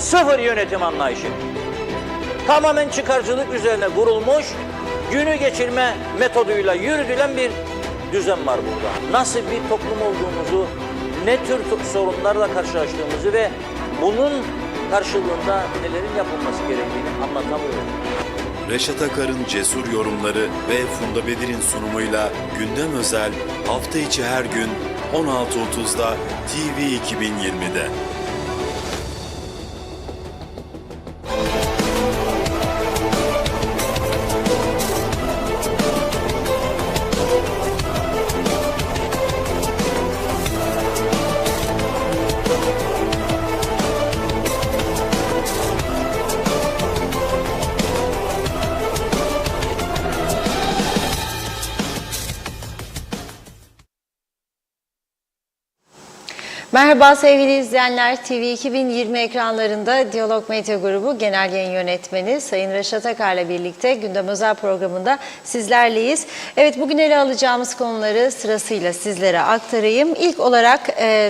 sıfır yönetim anlayışı. Tamamen çıkarcılık üzerine kurulmuş, günü geçirme metoduyla yürütülen bir düzen var burada. Nasıl bir toplum olduğumuzu, ne tür sorunlarla karşılaştığımızı ve bunun karşılığında nelerin yapılması gerektiğini anlatamıyorum. Reşat Akar'ın cesur yorumları ve Funda Bedir'in sunumuyla gündem özel hafta içi her gün 16.30'da TV 2020'de. Merhaba sevgili izleyenler, TV 2020 ekranlarında Diyalog Medya Grubu Genel Yayın Yönetmeni Sayın Reşat Akar'la birlikte Gündem Özel programında sizlerleyiz. Evet, bugün ele alacağımız konuları sırasıyla sizlere aktarayım. İlk olarak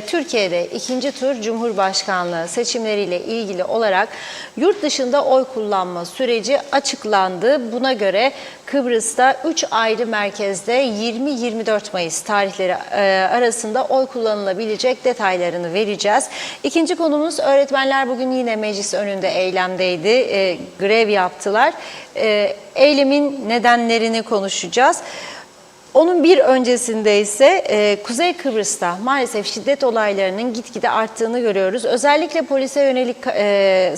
Türkiye'de ikinci tur Cumhurbaşkanlığı seçimleriyle ilgili olarak yurt dışında oy kullanma süreci açıklandı. Buna göre Kıbrıs'ta 3 ayrı merkezde 20-24 Mayıs tarihleri arasında oy kullanılabilecek detaylarını vereceğiz. İkinci konumuz, öğretmenler bugün yine meclis önünde eylemdeydi, grev yaptılar. Eylemin nedenlerini konuşacağız. Onun bir öncesinde ise Kuzey Kıbrıs'ta maalesef şiddet olaylarının gitgide arttığını görüyoruz. Özellikle polise yönelik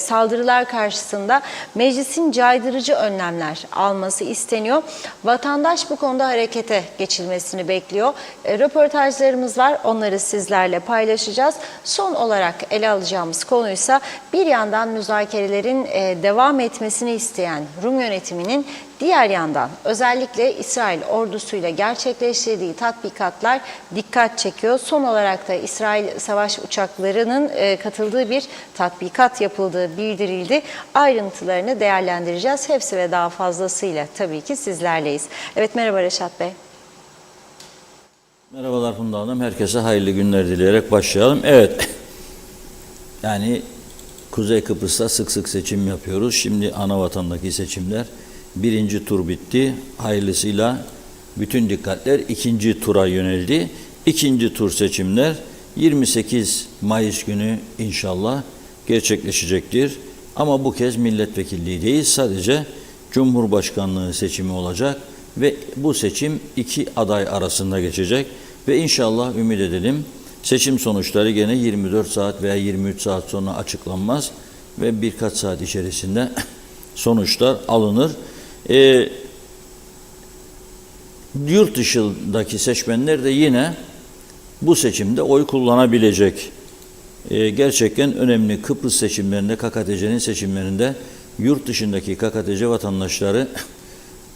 saldırılar karşısında meclisin caydırıcı önlemler alması isteniyor. Vatandaş bu konuda harekete geçilmesini bekliyor. Röportajlarımız var, onları sizlerle paylaşacağız. Son olarak ele alacağımız konuysa bir yandan müzakerelerin devam etmesini isteyen Rum yönetiminin diğer yandan özellikle İsrail ordusuyla gerçekleştirdiği tatbikatlar dikkat çekiyor. Son olarak da İsrail savaş uçaklarının katıldığı bir tatbikat yapıldığı bildirildi. Ayrıntılarını değerlendireceğiz. Hepsi ve daha fazlasıyla tabii ki sizlerleyiz. Evet, merhaba Reşat Bey. Merhabalar Funda Hanım. Herkese hayırlı günler dileyerek başlayalım. Evet, yani Kuzey Kıbrıs'ta sık sık seçim yapıyoruz. Şimdi ana vatandaki seçimler. Birinci tur bitti. Hayırlısıyla bütün dikkatler ikinci tura yöneldi. İkinci tur seçimler 28 Mayıs günü inşallah gerçekleşecektir. Ama bu kez milletvekilliği değil, sadece Cumhurbaşkanlığı seçimi olacak ve bu seçim iki aday arasında geçecek ve inşallah ümit edelim seçim sonuçları gene 24 saat veya 23 saat sonra açıklanmaz ve birkaç saat içerisinde sonuçlar alınır. Yurt dışındaki seçmenler de yine bu seçimde oy kullanabilecek. Gerçekten önemli. Kıbrıs seçimlerinde, KKTC'nin seçimlerinde yurt dışındaki KKTC vatandaşları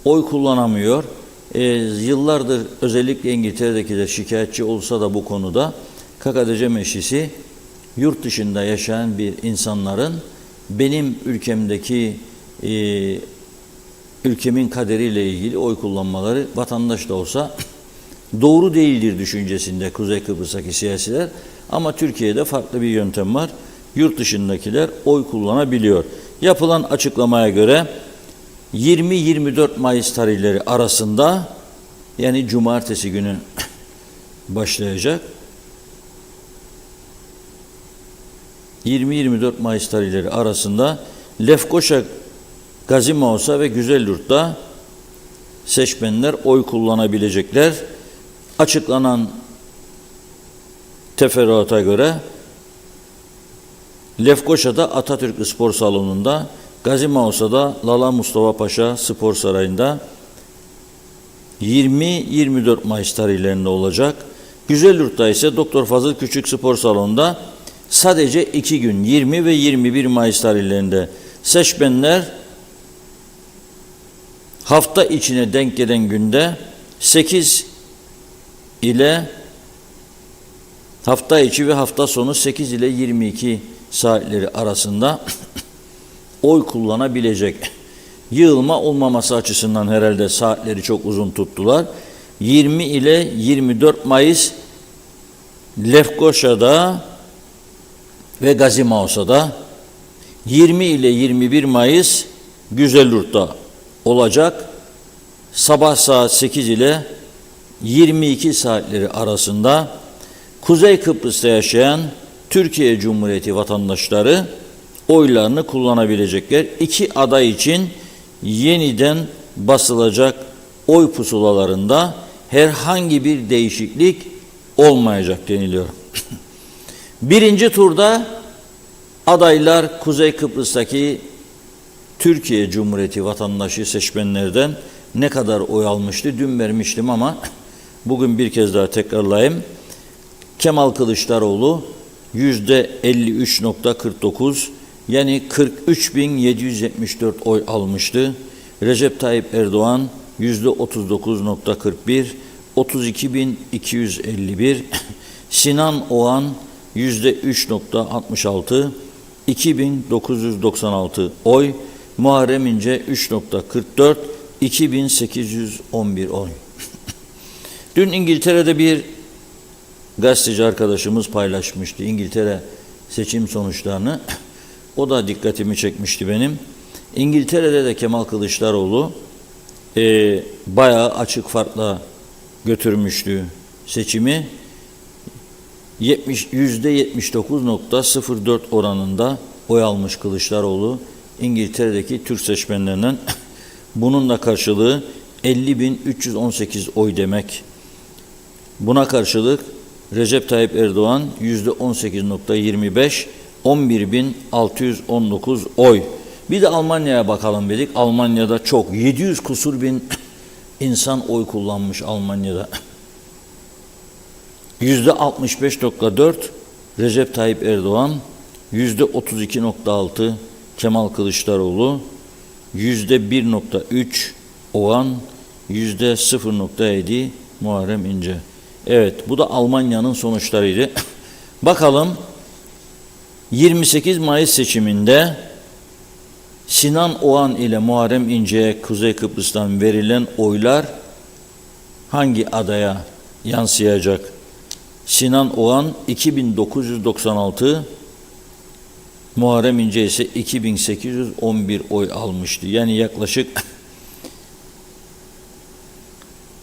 oy kullanamıyor. Yıllardır özellikle İngiltere'dekiler şikayetçi olsa da bu konuda KKTC Meclisi yurt dışında yaşayan bir insanların benim ülkemdeki ülkemin kaderiyle ilgili oy kullanmaları vatandaş da olsa doğru değildir düşüncesinde Kuzey Kıbrıs'taki siyasiler. Ama Türkiye'de farklı bir yöntem var. Yurt dışındakiler oy kullanabiliyor. Yapılan açıklamaya göre 20-24 Mayıs tarihleri arasında, yani cumartesi günü başlayacak, 20-24 Mayıs tarihleri arasında Lefkoşa, Gazimausa ve Güzelyurt'ta seçmenler oy kullanabilecekler. Açıklanan teferruata göre Lefkoşa'da Atatürk Spor Salonu'nda, Gazimausa'da Lala Mustafa Paşa Spor Sarayı'nda 20-24 Mayıs tarihlerinde olacak. Güzelyurt'ta ise Doktor Fazıl Küçük Spor Salonu'nda sadece 2 gün 20 ve 21 Mayıs tarihlerinde seçmenler hafta içine denk gelen günde 8 ile hafta içi ve hafta sonu 8 ile 22 saatleri arasında oy kullanabilecek. Yığılma olmaması açısından herhalde saatleri çok uzun tuttular. 20 ile 24 Mayıs Lefkoşa'da ve Gazimausa'da, 20 ile 21 Mayıs Güzelyurt'ta olacak. Sabah saat 8 ile 22 saatleri arasında Kuzey Kıbrıs'ta yaşayan Türkiye Cumhuriyeti vatandaşları oylarını kullanabilecekler. İki aday için yeniden basılacak oy pusulalarında herhangi bir değişiklik olmayacak deniliyor. Birinci turda adaylar Kuzey Kıbrıs'taki Türkiye Cumhuriyeti vatandaşı seçmenlerden ne kadar oy almıştı? Dün vermiştim ama bugün bir kez daha tekrarlayayım. Kemal Kılıçdaroğlu %53.49 yani 43.774 oy almıştı. Recep Tayyip Erdoğan %39.41, 32.251. Sinan Oğan %3.66, 2.996 oy. Muharrem İnce 3.44, 2.811 oy. Dün İngiltere'de bir gazeteci arkadaşımız paylaşmıştı İngiltere seçim sonuçlarını. O da dikkatimi çekmişti benim. İngiltere'de de Kemal Kılıçdaroğlu bayağı açık farkla götürmüştü seçimi. %79.04 oranında oy almış Kılıçdaroğlu İngiltere'deki Türk seçmenlerinden. Bunun da karşılığı 50.318 oy demek. Buna karşılık Recep Tayyip Erdoğan %18.25, 11.619 oy. Bir de Almanya'ya bakalım dedik. Almanya'da çok 700 kusur bin insan oy kullanmış Almanya'da. %65.4 Recep Tayyip Erdoğan, %32.6 Kemal Kılıçdaroğlu, %1.3 Oğan, %0.7 Muharrem İnce. Evet, bu da Almanya'nın sonuçlarıydı. Bakalım 28 Mayıs seçiminde Sinan Oğan ile Muharrem İnce'ye Kuzey Kıbrıs'tan verilen oylar hangi adaya yansıyacak? Sinan Oğan 2996, Muharrem İnce ise 2811 oy almıştı. Yani yaklaşık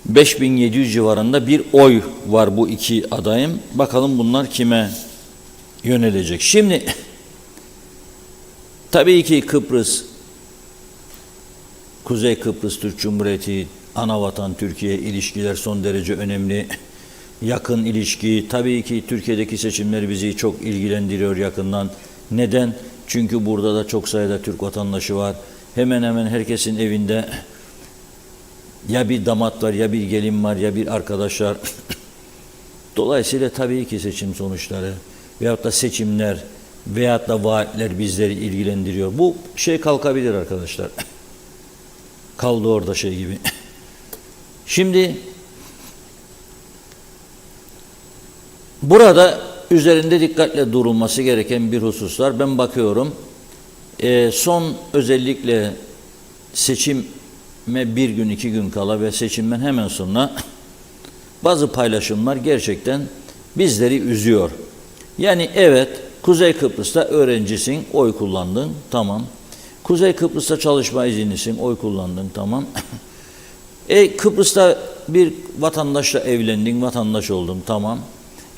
5700 civarında bir oy var bu iki adayın. Bakalım bunlar kime yönelecek? Şimdi tabii ki Kıbrıs, Kuzey Kıbrıs Türk Cumhuriyeti, anavatan Türkiye ilişkiler son derece önemli. Yakın ilişki, tabii ki Türkiye'deki seçimler bizi çok ilgilendiriyor yakından. Neden? Çünkü burada da çok sayıda Türk vatandaşı var. Hemen hemen herkesin evinde ya bir damat var, ya bir gelin var, ya bir arkadaşlar. Dolayısıyla tabii ki seçim sonuçları veyahut da seçimler veyahut da vaatler bizleri ilgilendiriyor. Bu şey kalkabilir arkadaşlar. Kaldı orada şey gibi. Şimdi burada üzerinde dikkatle durulması gereken bir hususlar. Ben bakıyorum son özellikle seçime bir gün iki gün kala ve seçimden hemen sonra bazı paylaşımlar gerçekten bizleri üzüyor. Yani evet, Kuzey Kıbrıs'ta öğrencisin, oy kullandın, tamam. Kuzey Kıbrıs'ta çalışma izinlisin, oy kullandın, tamam. Kıbrıs'ta bir vatandaşla evlendin, vatandaş oldun, tamam.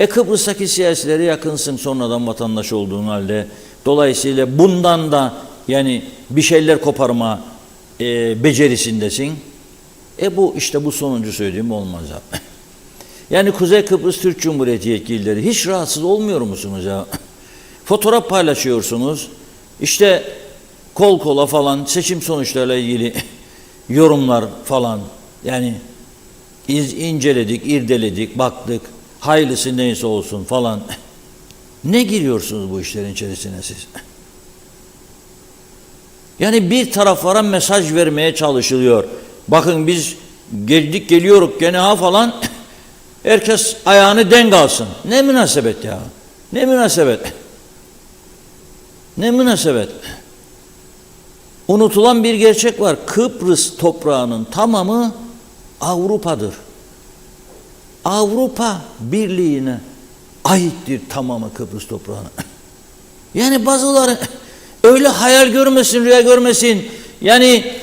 Kıbrıs'taki siyasilere yakınsın sonradan vatandaş olduğun halde. Dolayısıyla bundan da yani bir şeyler koparma becerisindesin. Bu işte bu sonuncu söylediğim olmaz abi. Yani Kuzey Kıbrıs Türk Cumhuriyeti yetkilileri hiç rahatsız olmuyor musunuz ya? Fotoğraf paylaşıyorsunuz. İşte kol kola falan seçim sonuçlarıyla ilgili yorumlar falan. Yani inceledik, irdeledik, baktık. Hayırlısı neyse olsun falan. Ne giriyorsunuz bu işlerin içerisine siz? Yani bir taraflara mesaj vermeye çalışılıyor. Bakın biz geldik geliyoruz gene ha falan. Herkes ayağını denk alsın. Ne münasebet ya? Ne münasebet? Ne münasebet? Unutulan bir gerçek var. Kıbrıs toprağının tamamı Avrupa'dır. Avrupa Birliği'ne aittir tamamı Kıbrıs toprağına. Yani bazıları öyle hayal görmesin, rüya görmesin. Yani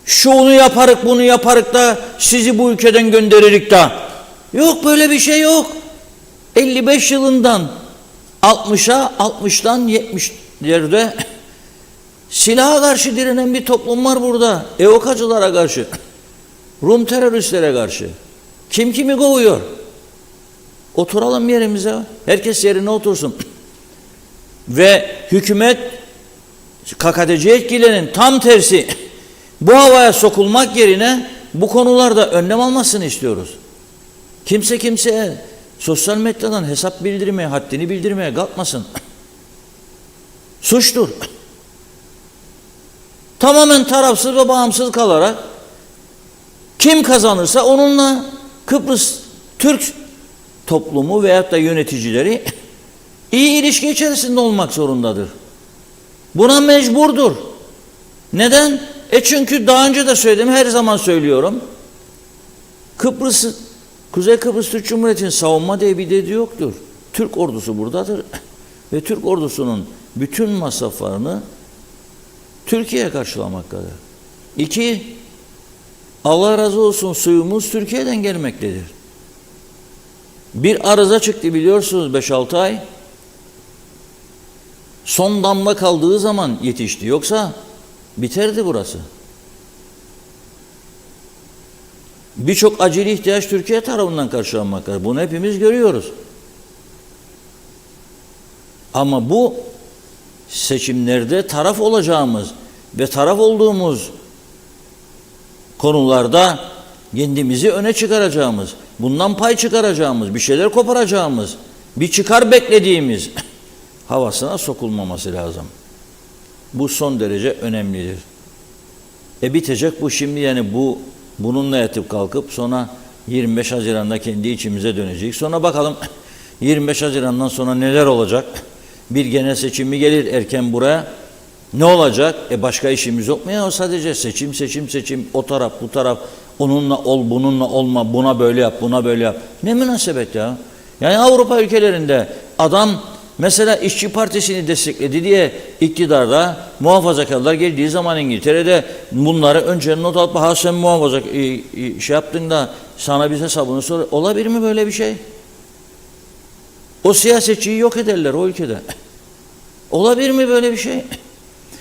şunu yaparık, bunu yaparık da sizi bu ülkeden gönderirik da. Yok, böyle bir şey yok. 55 yılından 60'a, 60'dan 70'lerde silaha karşı direnen bir toplum var burada. EOKA'cılara karşı, Rum teröristlere karşı. Kim kimi kovuyor? Oturalım yerimize. Herkes yerine otursun. Ve hükümet KKTC etkilerinin tam tersi bu havaya sokulmak yerine bu konularda önlem almasını istiyoruz. Kimse kimseye sosyal medyadan hesap bildirmeye, haddini bildirmeye kalkmasın. Suçtur. Tamamen tarafsız ve bağımsız kalarak kim kazanırsa onunla Kıbrıs Türk toplumu veyahut da yöneticileri iyi ilişki içerisinde olmak zorundadır. Buna mecburdur. Neden? Çünkü daha önce de söyledim, her zaman söylüyorum. Kuzey Kıbrıs Türk Cumhuriyeti'nin savunma diye bir dediği yoktur. Türk ordusu buradadır. Ve Türk ordusunun bütün masraflarını Türkiye karşılamaktadır. 2. Allah razı olsun, suyumuz Türkiye'den gelmektedir. Bir arıza çıktı biliyorsunuz 5-6 ay. Son damla kaldığı zaman yetişti. Yoksa biterdi burası. Birçok acil ihtiyaç Türkiye tarafından karşılanmaktadır. Bunu hepimiz görüyoruz. Ama bu seçimlerde taraf olacağımız ve taraf olduğumuz konularda kendimizi öne çıkaracağımız, bundan pay çıkaracağımız, bir şeyler koparacağımız, bir çıkar beklediğimiz havasına sokulmaması lazım. Bu son derece önemlidir. Bitecek bu şimdi, yani bununla yatıp kalkıp sonra 25 Haziran'da kendi içimize dönecek. Sonra bakalım 25 Haziran'dan sonra neler olacak? Bir genel seçim mi gelir erken buraya? Ne olacak? Başka işimiz yok mu ya? O sadece seçim, o taraf, bu taraf, onunla ol, bununla olma, buna böyle yap, buna böyle yap. Ne münasebet ya? Yani Avrupa ülkelerinde adam mesela İşçi Partisi'ni destekledi diye iktidarda muhafazakarlar geldiği zaman İngiltere'de bunları önce not alıp ha sen muhafazak şey yaptın da sana bir hesabını sor. Olabilir mi böyle bir şey? O siyasetçiyi yok ederler o ülkede. Olabilir mi böyle bir şey?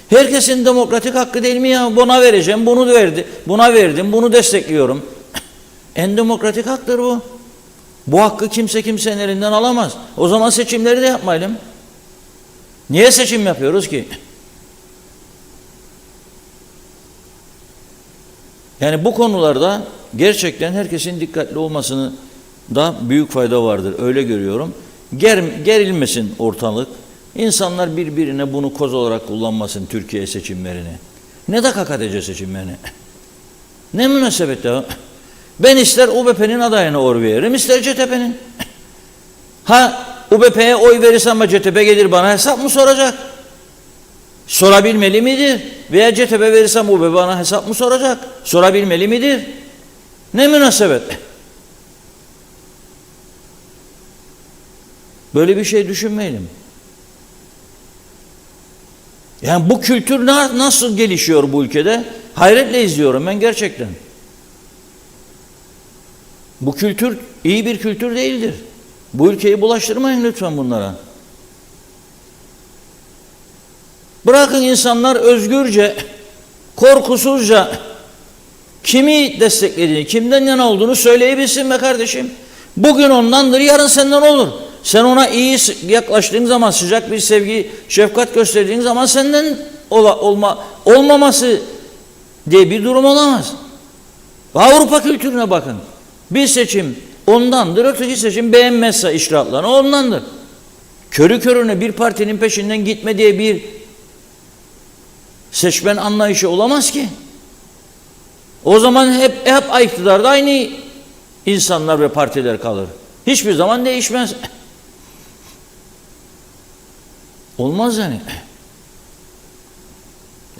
Herkesin demokratik hakkı değil mi ya? Buna vereceğim, bunu verdi, buna verdim, bunu destekliyorum. En demokratik haktır bu. Bu hakkı kimse kimsenin elinden alamaz. O zaman seçimleri de yapmayalım. Niye seçim yapıyoruz ki? Yani bu konularda gerçekten herkesin dikkatli olmasını da büyük fayda vardır. Öyle görüyorum. Gerilmesin ortalık. İnsanlar birbirine bunu koz olarak kullanmasın, Türkiye seçimlerini. Ne de KKTC seçimlerini. Ne münasebet ya. Ben ister UBP'nin adayına oy veririm, ister CTP'nin. Ha UBP'ye oy verirsem ama CTP gelir bana hesap mı soracak? Sorabilmeli midir? Veya CTP verirsem UBP bana hesap mı soracak? Sorabilmeli midir? Ne münasebet? Böyle bir şey düşünmeyelim. Yani bu kültür nasıl gelişiyor bu ülkede? Hayretle izliyorum ben gerçekten. Bu kültür iyi bir kültür değildir. Bu ülkeyi bulaştırmayın lütfen bunlara. Bırakın insanlar özgürce, korkusuzca kimi desteklediğini, kimden yana olduğunu söyleyebilsin be kardeşim. Bugün ondandır, yarın senden olur. Sen ona iyi yaklaştığın zaman, sıcak bir sevgi, şefkat gösterdiğin zaman senden olmaması diye bir durum olamaz. Avrupa kültürüne bakın. Bir seçim ondandır, öteki seçim beğenmezse icraatlarına ondandır. Körü körüne bir partinin peşinden gitme diye bir seçmen anlayışı olamaz ki. O zaman hep iktidarda aynı insanlar ve partiler kalır. Hiçbir zaman değişmez. Olmaz yani.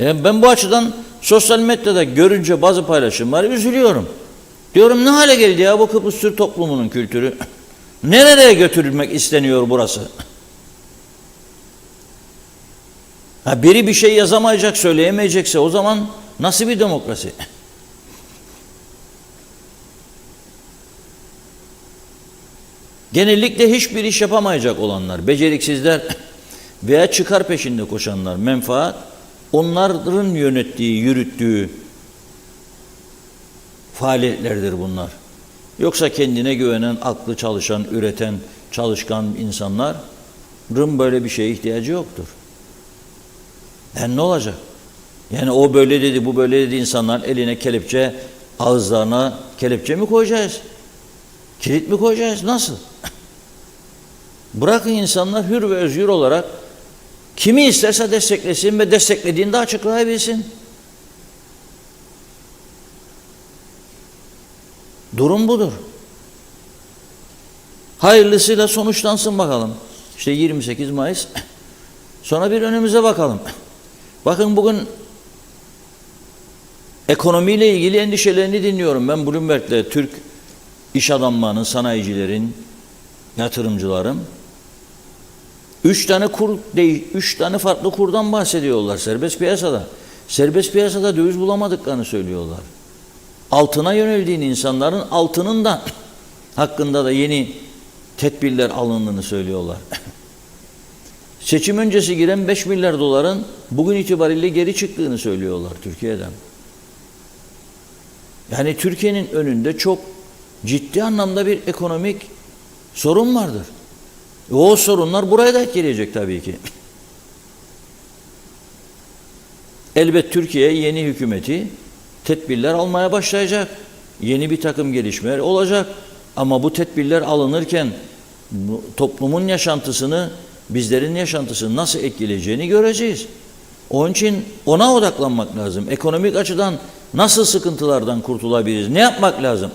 Ben bu açıdan sosyal medyada görünce bazı paylaşımları üzülüyorum. Diyorum ne hale geldi ya bu Kıbrıs Türk toplumunun kültürü? Nereye götürülmek isteniyor burası? Ha, biri bir şey yazamayacak, söyleyemeyecekse o zaman nasıl bir demokrasi? Genellikle hiçbir iş yapamayacak olanlar, beceriksizler veya çıkar peşinde koşanlar, menfaat, onların yönettiği, yürüttüğü faaliyetlerdir bunlar. Yoksa kendine güvenen, aklı çalışan, üreten, çalışkan insanların böyle bir şeye ihtiyacı yoktur. Yani ne olacak? Yani o böyle dedi, bu böyle dedi, insanların eline kelepçe, ağızlarına kelepçe mi koyacağız? Kilit mi koyacağız? Nasıl? Bırakın insanlar hür ve özgür olarak kimi isterse desteklesin ve desteklediğini de açıklayabilsin. Durum budur. Hayırlısıyla sonuçlansın bakalım. İşte 28 Mayıs. Sonra bir önümüze bakalım. Bakın bugün ekonomiyle ilgili endişelerini dinliyorum. Ben Bloomberg'de Türk iş adamlarının, sanayicilerin, yatırımcıların 3 tane farklı kurdan bahsediyorlar serbest piyasada. Serbest piyasada döviz bulamadıklarını söylüyorlar. Altına yöneldiğini, insanların altının da hakkında da yeni tedbirler alındığını söylüyorlar. Seçim öncesi giren 5 milyar doların bugün itibariyle geri çıktığını söylüyorlar Türkiye'den. Yani Türkiye'nin önünde çok ciddi anlamda bir ekonomik sorun vardır. O sorunlar buraya da etkileyecek tabii ki. Elbet Türkiye yeni hükümeti tedbirler almaya başlayacak. Yeni bir takım gelişmeler olacak. Ama bu tedbirler alınırken toplumun yaşantısını, bizlerin yaşantısını nasıl etkileyeceğini göreceğiz. Onun için ona odaklanmak lazım. Ekonomik açıdan nasıl sıkıntılardan kurtulabiliriz? Ne yapmak lazım?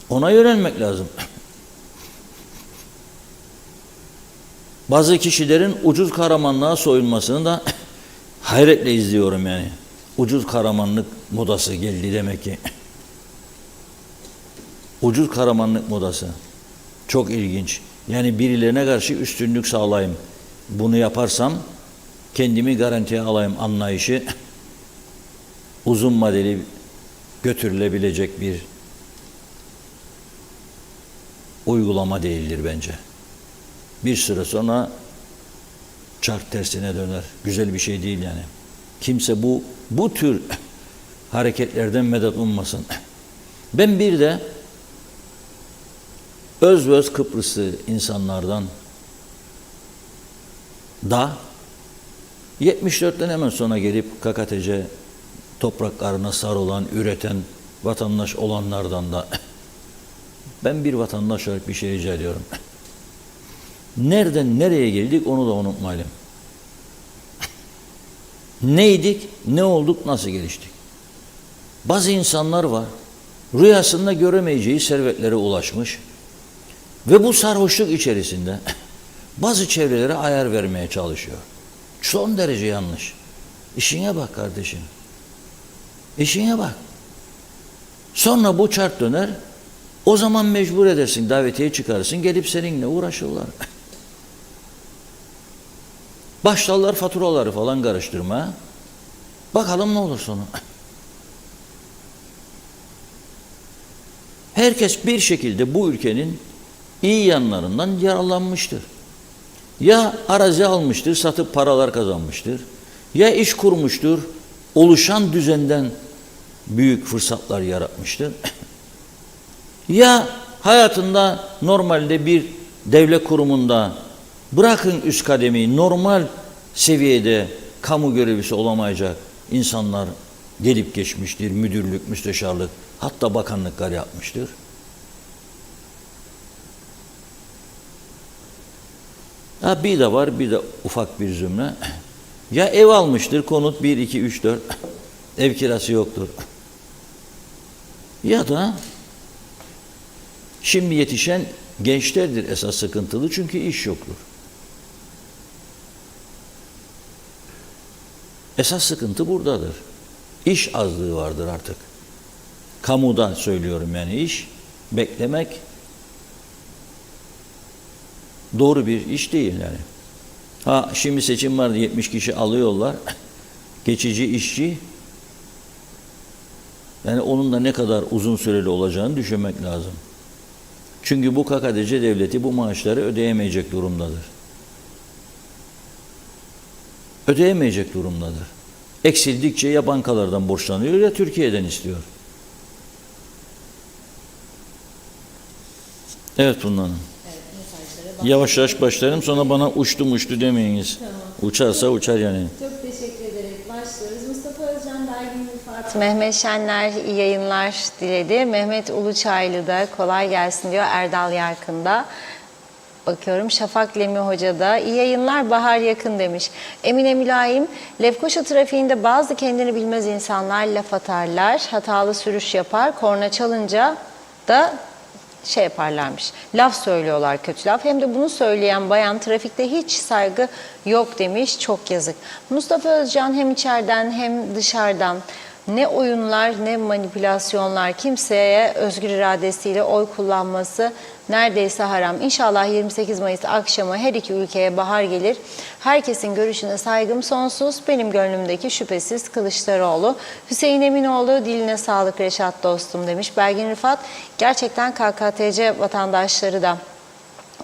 Ona yönelmek lazım. Bazı kişilerin ucuz kahramanlığa soyunmasını da hayretle izliyorum yani. Ucuz kahramanlık modası geldi demek ki. Ucuz kahramanlık modası. Çok ilginç. Yani birilerine karşı üstünlük sağlayayım. Bunu yaparsam kendimi garantiye alayım anlayışı uzun vadeli götürülebilecek bir uygulama değildir bence. Bir süre sonra çark tersine döner. Güzel bir şey değil yani. Kimse bu tür hareketlerden medet ummasın. Ben bir de öz Kıbrıslı insanlardan da 74'ten hemen sonra gelip KKTC topraklarına sarılan, üreten vatandaş olanlardan da ben bir vatandaş olarak bir şey rica ediyorum. Nereden nereye geldik onu da unutmayalım. Neydik, ne olduk, nasıl geliştik? Bazı insanlar var, rüyasında göremeyeceği servetlere ulaşmış ve bu sarhoşluk içerisinde bazı çevrelere ayar vermeye çalışıyor. Son derece yanlış. İşine bak kardeşim. İşine bak. Sonra bu çark döner, o zaman mecbur edersin, davetiye çıkarsın, gelip seninle uğraşırlar. Başlarlar faturaları falan karıştırmaya. Bakalım ne olur sonu. Herkes bir şekilde bu ülkenin iyi yanlarından yararlanmıştır. Ya arazi almıştır, satıp paralar kazanmıştır. Ya iş kurmuştur, oluşan düzenden büyük fırsatlar yaratmıştır. Ya hayatında normalde bir devlet kurumunda bırakın üst kademi normal seviyede kamu görevlisi olamayacak insanlar gelip geçmiştir. Müdürlük, müsteşarlık, hatta bakanlıklar yapmıştır. Ha bir de var, bir de ufak bir zümre. Ya ev almıştır, konut 1, 2, 3, 4, ev kirası yoktur. Ya da şimdi yetişen gençlerdir esas sıkıntılı çünkü iş yoktur. Esas sıkıntı buradadır. İş azlığı vardır artık. Kamuda söylüyorum yani iş beklemek doğru bir iş değil yani. Ha şimdi seçim vardı, 70 kişi alıyorlar. Geçici işçi. Yani onun da ne kadar uzun süreli olacağını düşünmek lazım. Çünkü bu KKTC devleti bu maaşları ödeyemeyecek durumdadır. Ödeyemeyecek durumdadır. Eksildikçe ya bankalardan borçlanıyor ya Türkiye'den istiyor. Evet Funda Hanım. Yavaş yavaş başlarım, sonra bana uçtu demeyiniz. Tamam. Uçarsa uçar yani. Çok teşekkür ederek başlıyoruz. Mustafa Özcan, Belgin Rıfat, Mehmet Şenler iyi yayınlar diledi. Mehmet Uluçaylı da kolay gelsin diyor Erdal Yarkın'da. Bakıyorum Şafak Lemi Hoca da iyi yayınlar, bahar yakın demiş. Emine Mülayim, Lefkoşa trafiğinde bazı kendini bilmez insanlar laf atarlar, hatalı sürüş yapar, korna çalınca da şey yaparlarmış, laf söylüyorlar, kötü laf. Hem de bunu söyleyen bayan trafikte hiç saygı yok demiş, çok yazık. Mustafa Özcan hem içeriden hem dışarıdan ne oyunlar ne manipülasyonlar, kimseye özgür iradesiyle oy kullanması neredeyse haram. İnşallah 28 Mayıs akşamı her iki ülkeye bahar gelir. Herkesin görüşüne saygım sonsuz. Benim gönlümdeki şüphesiz Kılıçdaroğlu. Hüseyin Eminoğlu, diline sağlık Reşat dostum demiş. Belgin Rıfat, gerçekten KKTC vatandaşları da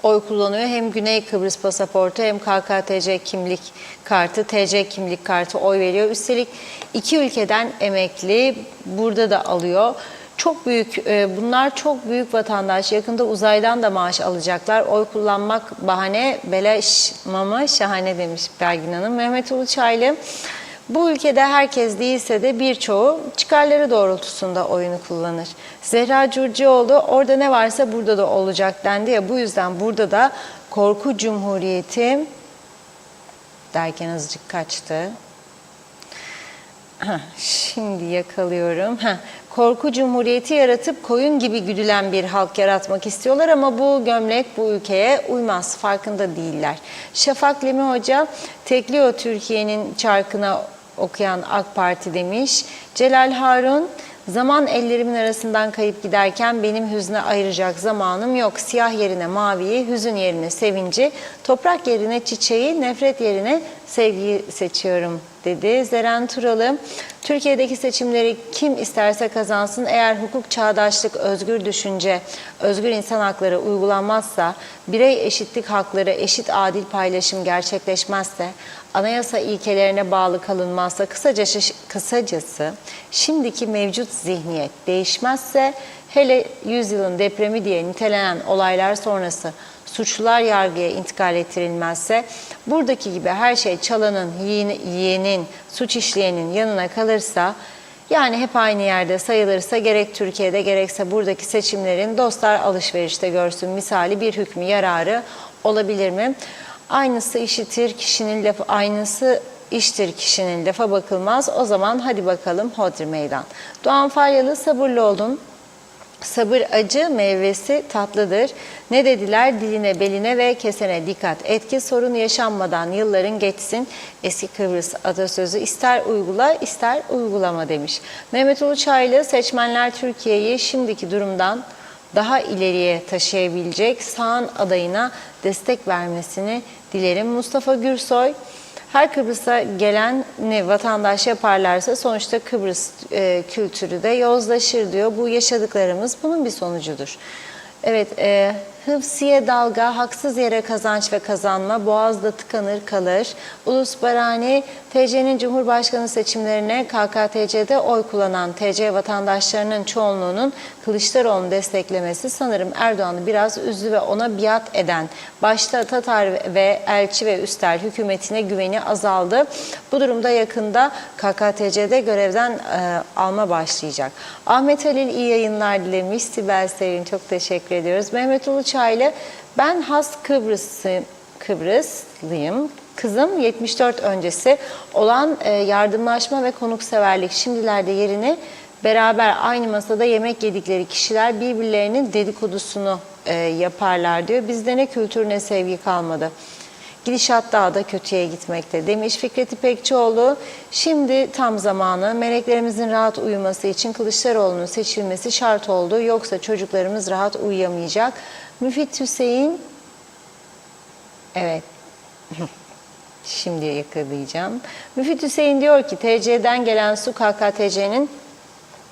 oy kullanıyor. Hem Güney Kıbrıs pasaportu hem KKTC kimlik kartı, TC kimlik kartı oy veriyor. Üstelik iki ülkeden emekli burada da alıyor. Çok büyük, bunlar çok büyük vatandaş. Yakında uzaydan da maaş alacaklar. Oy kullanmak bahane, beleş mama şahane demiş Belgin Hanım. Mehmet Uluçaylı, bu ülkede herkes değilse de birçoğu çıkarları doğrultusunda oyunu kullanır. Zehra Curcioğlu, orada ne varsa burada da olacak dendi ya, bu yüzden burada da korku cumhuriyeti derken azıcık kaçtı. Şimdi yakalıyorum. Korku cumhuriyeti yaratıp koyun gibi güdülen bir halk yaratmak istiyorlar ama bu gömlek bu ülkeye uymaz. Farkında değiller. Şafak Lemi Hoca, tekliyor Türkiye'nin çarkına okuyan AK Parti demiş. Celal Harun, zaman ellerimin arasından kayıp giderken benim hüzne ayıracak zamanım yok. Siyah yerine maviyi, hüzün yerine sevinci, toprak yerine çiçeği, nefret yerine sevgiyi seçiyorum dedi. Zeren Turalı, Türkiye'deki seçimleri kim isterse kazansın, eğer hukuk, çağdaşlık, özgür düşünce, özgür insan hakları uygulanmazsa, birey eşitlik hakları, eşit adil paylaşım gerçekleşmezse, anayasa ilkelerine bağlı kalınmazsa, kısacası şimdiki mevcut zihniyet değişmezse, hele yüzyılın depremi diye nitelenen olaylar sonrası suçlular yargıya intikal ettirilmezse, buradaki gibi her şey çalanın, yiyenin, suç işleyenin yanına kalırsa, yani hep aynı yerde sayılırsa, gerek Türkiye'de gerekse buradaki seçimlerin dostlar alışverişte görsün misali bir hükmü yararı olabilir mi? Aynısı işitir kişinin lafı, aynısı iştir kişinin lafa bakılmaz. O zaman hadi bakalım hodri meydan. Doğan Faryalı, sabırlı olun. Sabır acı, meyvesi tatlıdır. Ne dediler? Diline, beline ve kesene dikkat et ki sorun yaşanmadan yılların geçsin. Eski Kıbrıs atasözü, ister uygula ister uygulama demiş. Mehmet Uluçaylı, seçmenler Türkiye'yi şimdiki durumdan daha ileriye taşıyabilecek sağın adayına destek vermesini dilerim. Mustafa Gürsoy, her Kıbrıs'a gelen ne vatandaş yaparlarsa sonuçta Kıbrıs kültürü de yozlaşır diyor. Bu yaşadıklarımız bunun bir sonucudur. Evet, hıfsiye dalga, haksız yere kazanç ve kazanma, boğazda tıkanır kalır. Ulus Barani, TC'nin Cumhurbaşkanı seçimlerine KKTC'de oy kullanan TC vatandaşlarının çoğunluğunun Kılıçdaroğlu'nu desteklemesi sanırım Erdoğan'ı biraz üzdü ve ona biat eden, başta Tatar ve elçi ve üstel hükümetine güveni azaldı. Bu durumda yakında KKTC'de görevden alma başlayacak. Ahmet Halil iyi yayınlar dilemiş. Sibel Sevin çok teşekkür ediyoruz. Mehmet Uluçaylı, ben has Kıbrıslıyım. Kızım 74 öncesi olan yardımlaşma ve konukseverlik şimdilerde yerini beraber aynı masada yemek yedikleri kişiler birbirlerinin dedikodusunu yaparlar diyor. Bizde ne kültür ne sevgi kalmadı. Gidişat daha da kötüye gitmekte demiş Fikret İpekçioğlu. Şimdi tam zamanı, meleklerimizin rahat uyuması için Kılıçdaroğlu'nun seçilmesi şart oldu. Yoksa çocuklarımız rahat uyuyamayacak. Müfit Hüseyin, evet. Şimdi yakalayacağım. Müfit Hüseyin diyor ki TC'den gelen su KKTC'nin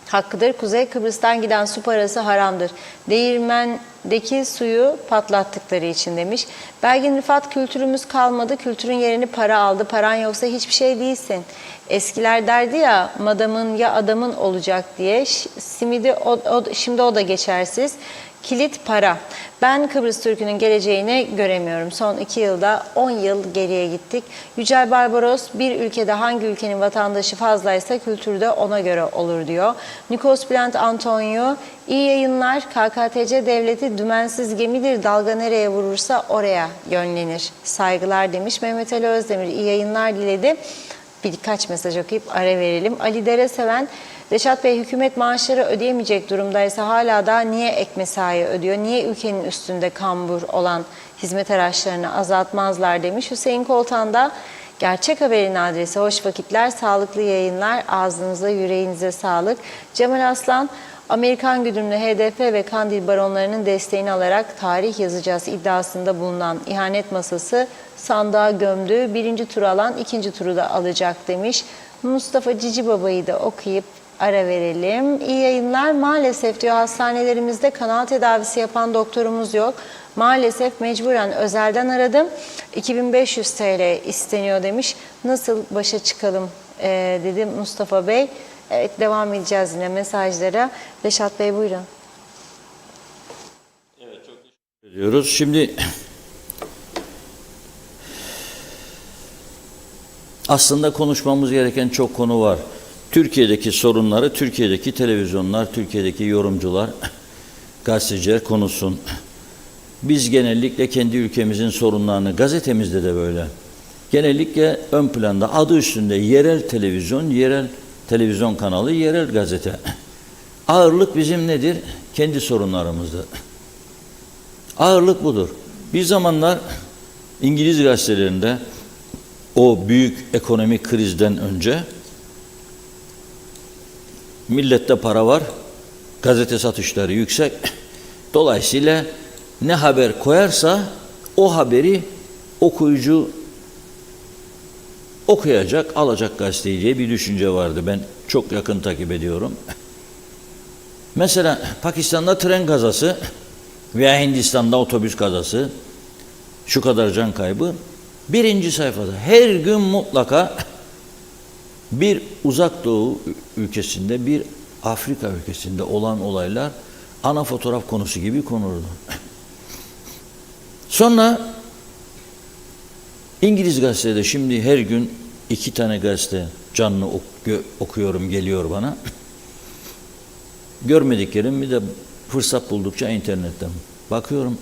hakkıdır. Kuzey Kıbrıs'tan giden su parası haramdır. Değirmendeki suyu patlattıkları için demiş. Belgin Rıfat kültürümüz kalmadı. Kültürün yerini para aldı. Paran yoksa hiçbir şey değilsin. Eskiler derdi ya madamın ya adamın olacak diye. Şimdi o da geçersiz. Kilit para. Ben Kıbrıs Türk'ünün geleceğini göremiyorum. Son 2 yılda 10 yıl geriye gittik. Yücel Barbaros, bir ülkede hangi ülkenin vatandaşı fazlaysa kültürde ona göre olur diyor. Nikos Bülent Antonio, iyi yayınlar. KKTC devleti dümensiz gemidir. Dalga nereye vurursa oraya yönlenir. Saygılar demiş. Mehmet Ali Özdemir iyi yayınlar diledi. Birkaç mesaj okuyup ara verelim. Ali Dereseven, Reşat Bey hükümet maaşları ödeyemeyecek durumdaysa hala da niye ek mesai ödüyor? Niye ülkenin üstünde kambur olan hizmet araçlarını azaltmazlar demiş. Hüseyin Koltan da Gerçek Haber'in adresi hoş vakitler, sağlıklı yayınlar, ağzınıza yüreğinize sağlık. Cemal Aslan, Amerikan güdümlü HDP ve Kandil baronlarının desteğini alarak tarih yazacağız iddiasında bulunan ihanet masası sandığa gömdü. 1. turu alan 2. turu da alacak demiş. Mustafa Cici Baba'yı da okuyup ara verelim. İyi yayınlar. Maalesef diyor hastanelerimizde kanal tedavisi yapan doktorumuz yok. Maalesef mecburen özelden aradım. 2500 TL isteniyor demiş. Nasıl başa çıkalım dedi Mustafa Bey. Evet, devam edeceğiz yine mesajlara. Reşat Bey buyurun. Evet, çok teşekkür ediyoruz. Şimdi aslında konuşmamız gereken çok konu var. Türkiye'deki sorunları Türkiye'deki televizyonlar, Türkiye'deki yorumcular, gazeteciler konuşsun. Biz genellikle kendi ülkemizin sorunlarını, gazetemizde de böyle, genellikle ön planda adı üstünde yerel televizyon, yerel televizyon kanalı, yerel gazete. Ağırlık bizim nedir? Kendi sorunlarımızdır. Ağırlık budur. Bir zamanlar İngiliz gazetelerinde o büyük ekonomik krizden önce millette para var, gazete satışları yüksek. Dolayısıyla ne haber koyarsa o haberi okuyucu okuyacak, alacak gazeteyi diye bir düşünce vardı. Ben çok yakın takip ediyorum. Mesela Pakistan'da tren kazası veya Hindistan'da otobüs kazası, şu kadar can kaybı, 1. sayfada her gün mutlaka bir uzak doğu ülkesinde, bir Afrika ülkesinde olan olaylar ana fotoğraf konusu gibi konulurdu. Sonra İngiliz gazetede şimdi her gün 2 tane gazete canlı okuyorum, geliyor bana. Görmediklerimi de fırsat buldukça internetten bakıyorum.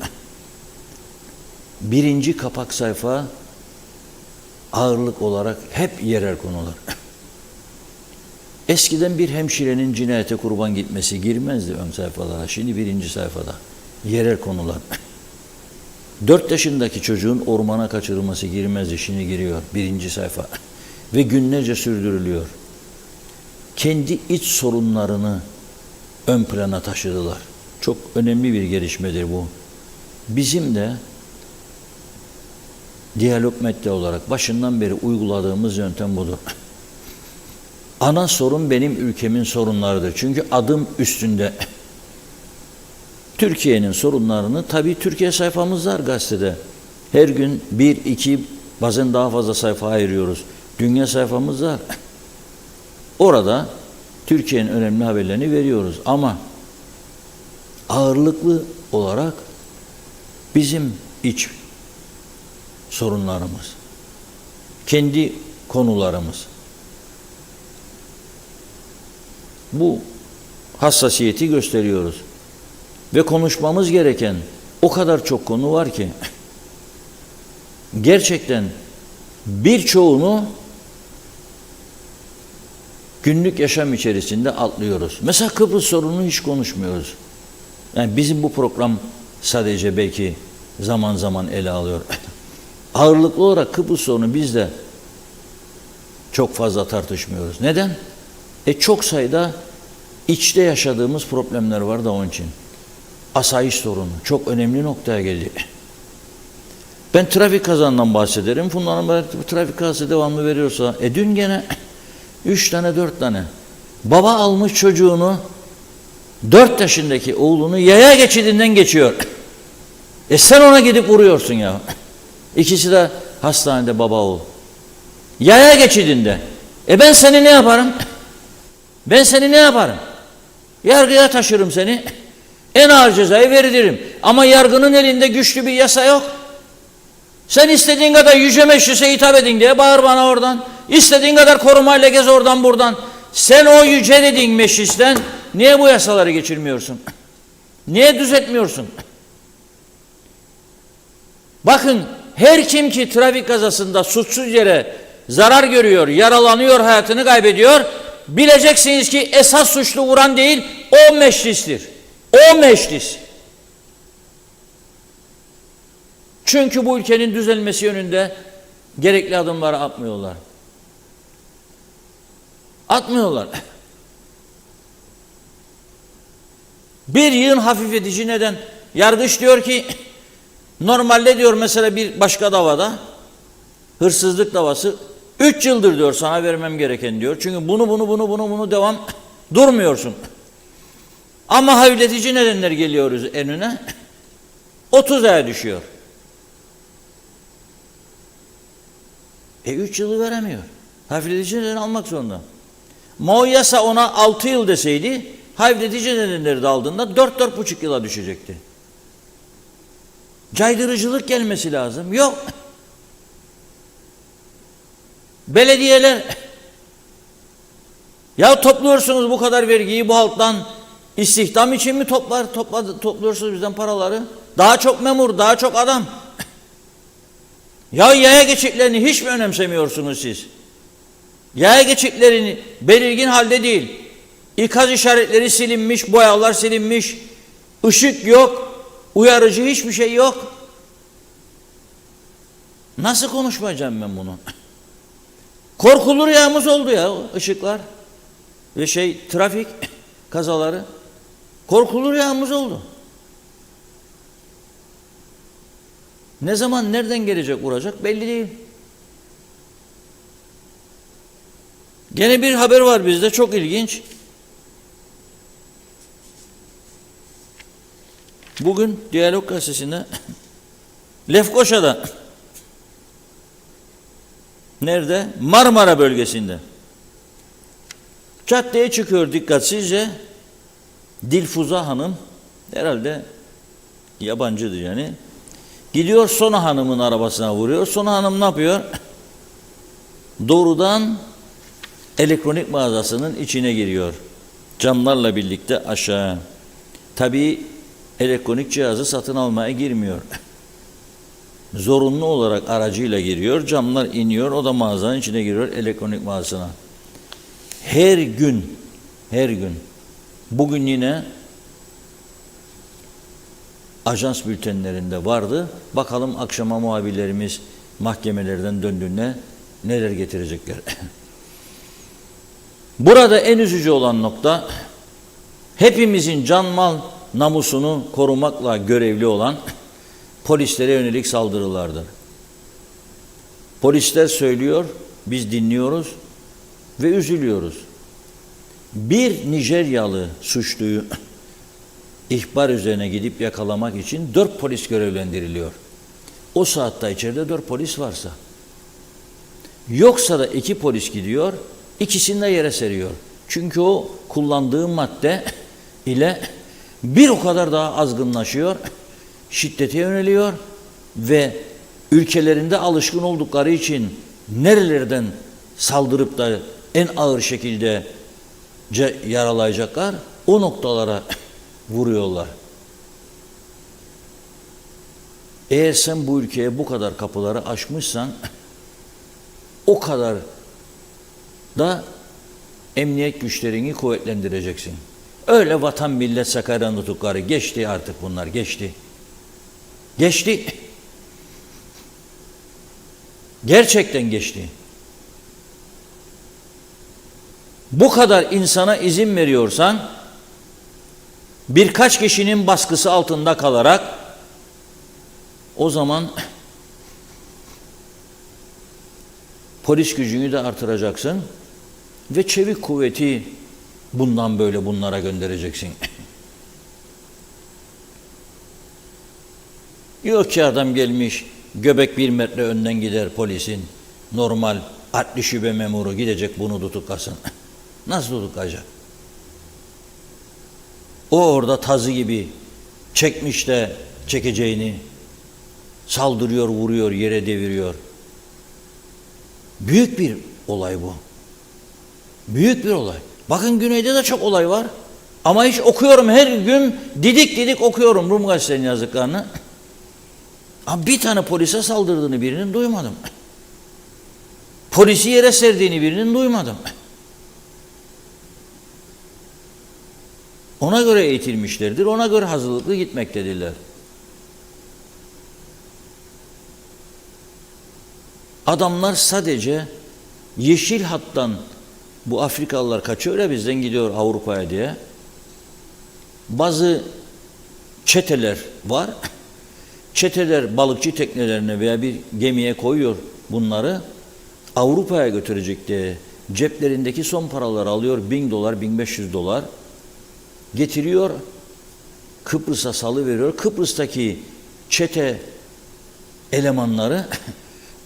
1. kapak sayfa ağırlık olarak hep yerel konular. Eskiden bir hemşirenin cinayete kurban gitmesi girmezdi ön sayfalara. Şimdi 1. sayfada yerel konular. 4 yaşındaki çocuğun ormana kaçırılması girmezdi. Şimdi giriyor 1. sayfa. Ve günlerce sürdürülüyor. Kendi iç sorunlarını ön plana taşıdılar. Çok önemli bir gelişmedir bu. Bizim de Diyalog Medya olarak başından beri uyguladığımız yöntem budur. Ana sorun benim ülkemin sorunlarıdır. Çünkü adım üstünde. Türkiye'nin sorunlarını tabii Türkiye sayfamız var gazetede. Her gün 1, 2 bazen daha fazla sayfa ayırıyoruz. Dünya sayfamız var. Orada Türkiye'nin önemli haberlerini veriyoruz. Ama ağırlıklı olarak bizim iç sorunlarımız, kendi konularımız. Bu hassasiyeti gösteriyoruz. Ve konuşmamız gereken o kadar çok konu var ki gerçekten birçoğunu günlük yaşam içerisinde atlıyoruz. Mesela Kıbrıs sorununu hiç konuşmuyoruz. Yani bizim bu program sadece belki zaman zaman ele alıyor. Ağırlıklı olarak Kıbrıs sorunu biz de çok fazla tartışmıyoruz. Neden? Çok sayıda içte yaşadığımız problemler var da onun için. Asayiş sorunu çok önemli noktaya geldi. 1. Ben trafik kazanından bahsederim. Bunların bu trafik kazası devamlı veriyorsa. Dün gene 3 tane 4 tane. Baba almış çocuğunu, 4 yaşındaki oğlunu yaya geçidinden geçiyor. Sen ona gidip vuruyorsun ya. İkisi de hastanede baba oğul. Yaya geçidinde. Ben seni ne yaparım? Ben seni ne yaparım? Yargıya taşırım seni. En ağır cezayı veririm. Ama yargının elinde güçlü bir yasa yok. Sen istediğin kadar Yüce Meclis'e hitap edin diye bağır bana oradan. İstediğin kadar korumayla gez oradan buradan. Sen o yüce dediğin meclisten niye bu yasaları geçirmiyorsun? Niye düzeltmiyorsun? Bakın, her kim ki trafik kazasında suçsuz yere zarar görüyor, yaralanıyor, hayatını kaybediyor, bileceksiniz ki esas suçlu vuran değil, o meclistir. O meclis. Çünkü bu ülkenin düzelmesi yönünde gerekli adımları atmıyorlar. Atmıyorlar. Bir yığın hafifletici neden? Yargıç diyor ki, normalde diyor mesela bir başka davada, hırsızlık davası, 3 yıldır diyor sana vermem gereken diyor. Çünkü bunu devam durmuyorsun. Ama hafifletici nedenler geliyoruz önüne, 30 aya düşüyor. 3 yılı veremiyor. Hafifletici neden almak zorunda. O yasa ona 6 yıl deseydi, hafifletici nedenleri de aldığında 4-4,5 yıla düşecekti. Caydırıcılık gelmesi lazım. Yok. Belediyeler, ya topluyorsunuz bu kadar vergiyi bu halktan, istihdam için mi topluyorsunuz bizden paraları? Daha çok memur, daha çok adam. Ya yaya geçitlerini hiç mi önemsemiyorsunuz siz? Yaya geçitlerini belirgin halde değil. İkaz işaretleri silinmiş, boyalar silinmiş, ışık yok, uyarıcı hiçbir şey yok. Nasıl konuşmayacağım ben bunu? Korkulu rüyamız oldu ya ışıklar ve trafik kazaları. Korkulu rüyamız oldu. Ne zaman nereden gelecek vuracak belli değil. Gene bir haber var bizde çok ilginç. Bugün Diyalog Gazetesi'nde Lefkoşa'da, nerede? Marmara bölgesinde. Caddeye çıkıyor dikkatsizce Dilfuza Hanım, herhalde yabancıdır yani. Gidiyor Sona Hanım'ın arabasına vuruyor. Sona Hanım ne yapıyor? Doğrudan elektronik mağazasının içine giriyor. Camlarla birlikte aşağı. Tabii elektronik cihazı satın almaya girmiyor. Zorunlu olarak aracıyla giriyor. Camlar iniyor. O da mağazanın içine giriyor, elektronik mağazasına. Her gün bugün yine ajans bültenlerinde vardı. Bakalım akşama muhabirlerimiz mahkemelerden döndüğünde neler getirecekler. Burada en üzücü olan nokta, hepimizin can mal namusunu korumakla görevli olan polislere yönelik saldırılardır. Polisler söylüyor, biz dinliyoruz ve üzülüyoruz. Bir Nijeryalı suçluyu ihbar üzerine gidip yakalamak için 4 polis görevlendiriliyor. O saatte içeride 4 polis varsa. Yoksa da 2 polis gidiyor, ikisini de yere seriyor. Çünkü o kullandığı madde ile bir o kadar daha azgınlaşıyor, şiddete yöneliyor ve ülkelerinde alışkın oldukları için nerelerden saldırıp da en ağır şekilde yaralayacaklar, o noktalara vuruyorlar. Eğer sen bu ülkeye bu kadar kapıları açmışsan, o kadar da emniyet güçlerini kuvvetlendireceksin. Öyle vatan millet Sakarya nutukları geçti artık, bunlar geçti. Geçti. Gerçekten geçti. Bu kadar insana izin veriyorsan, birkaç kişinin baskısı altında kalarak, o zaman Polis gücünü de artıracaksın ve çevik kuvveti bundan böyle bunlara göndereceksin. Yok ki adam gelmiş, göbek 1 metre önden gider polisin. Normal adli şube memuru gidecek bunu tutuklasın. Nasıl tutuklayacak? O orada tazı gibi çekmiş de çekeceğini saldırıyor, vuruyor, yere deviriyor. Büyük bir olay bu. Büyük bir olay. Bakın güneyde de çok olay var. Ama hiç okuyorum her gün didik didik okuyorum Rum gazetelerinin yazdıklarını. Ama bir tane polise saldırdığını birinin duymadım. Polisi yere serdiğini birinin duymadım. Ona göre eğitilmişlerdir, ona göre hazırlıklı gitmektedirler. Adamlar sadece yeşil hattan bu Afrikalılar kaçıyor ya bizden gidiyor Avrupa'ya diye. Bazı çeteler var. Çeteler balıkçı teknelerine veya bir gemiye koyuyor bunları. Avrupa'ya götürecek diye ceplerindeki son paraları alıyor. 1000 dolar, 1500 dolar. Getiriyor. Kıbrıs'a salıveriyor. Kıbrıs'taki çete elemanları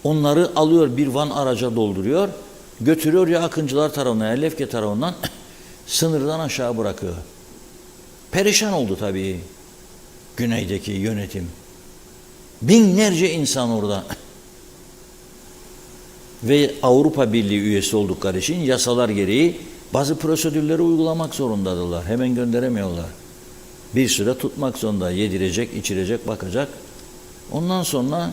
onları alıyor bir van araca dolduruyor. Götürüyor ya Akıncılar tarafından ya Lefke tarafından sınırdan aşağı bırakıyor. Perişan oldu tabii güneydeki yönetim. Binlerce insan orada. Ve Avrupa Birliği üyesi oldukları için yasalar gereği bazı prosedürleri uygulamak zorundadırlar. Hemen gönderemiyorlar. Bir süre tutmak zorunda. Yedirecek, içirecek, bakacak. Ondan sonra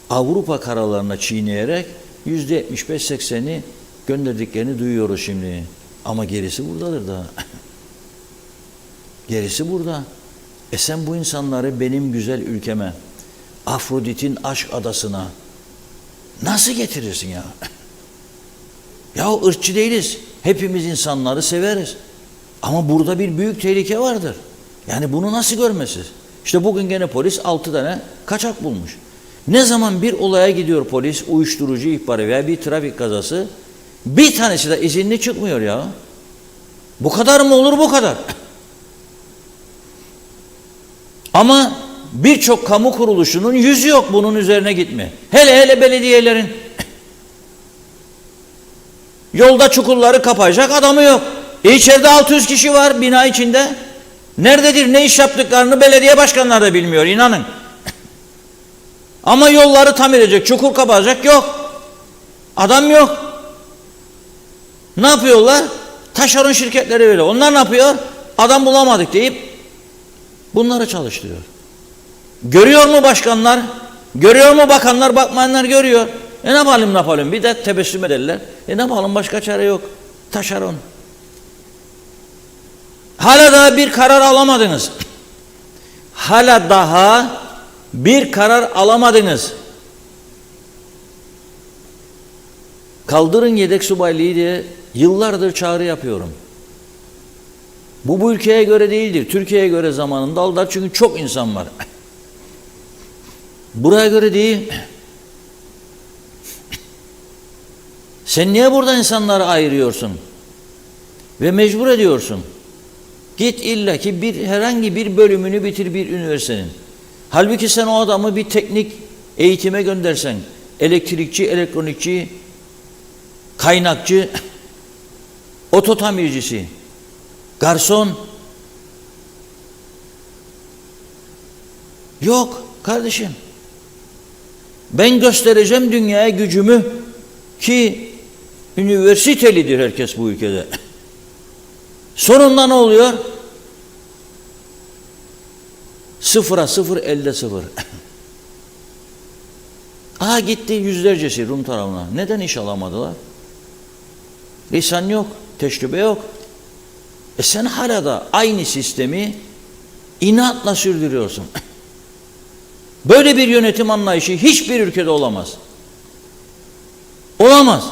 Avrupa karalarına çiğneyerek %75-80'i gönderdiklerini duyuyoruz şimdi. Ama gerisi buradadır daha. Gerisi burada. Sen bu insanları benim güzel ülkeme, Afrodit'in aşk adasına nasıl getirirsin ya? Ya ırkçı değiliz. Hepimiz insanları severiz. Ama burada bir büyük tehlike vardır. Yani bunu nasıl görmesiz? İşte bugün gene polis 6 tane kaçak bulmuş. Ne zaman bir olaya gidiyor polis, uyuşturucu ihbarı veya bir trafik kazası, bir tanesi de izinli çıkmıyor ya. Bu kadar mı olur? Bu kadar. Ama birçok kamu kuruluşunun yüzü yok bunun üzerine gitme. Hele hele belediyelerin. Yolda çukurları kapayacak adamı yok. İçeride 600 kişi var bina içinde. Nerededir, ne iş yaptıklarını belediye başkanları da bilmiyor, inanın. Ama yolları tamir edecek, çukur kapatacak yok. Adam yok. Ne yapıyorlar? Taşeron şirketleri öyle. Onlar ne yapıyor? Adam bulamadık deyip bunları çalıştırıyor. Görüyor mu başkanlar? Görüyor mu bakanlar? Bakmayanlar görüyor. Ne yapalım? Bir de tebessüm ederler. Ne yapalım, başka çare yok. Taşeron. Hala daha bir karar alamadınız. Hala daha bir karar alamadınız. Kaldırın yedek subaylığı diye yıllardır çağrı yapıyorum. Bu ülkeye göre değildir. Türkiye'ye göre zamanında aldılar çünkü çok insan var. Buraya göre değil. Sen niye burada insanları ayırıyorsun? Ve mecbur ediyorsun. Git illaki herhangi bir bölümünü bitir bir üniversitenin. Halbuki sen o adamı bir teknik eğitime göndersen, elektrikçi, elektronikçi, kaynakçı, oto tamircisi, garson. Yok kardeşim. Ben göstereceğim dünyaya gücümü ki üniversitelidir herkes bu ülkede. Sonunda ne oluyor? 0'a 0, elde 0. Aha gitti yüzlercesi Rum tarafına. Neden iş alamadılar? Lisan yok, tecrübe yok. Sen hala da aynı sistemi inatla sürdürüyorsun. Böyle bir yönetim anlayışı hiçbir ülkede olamaz. Olamaz.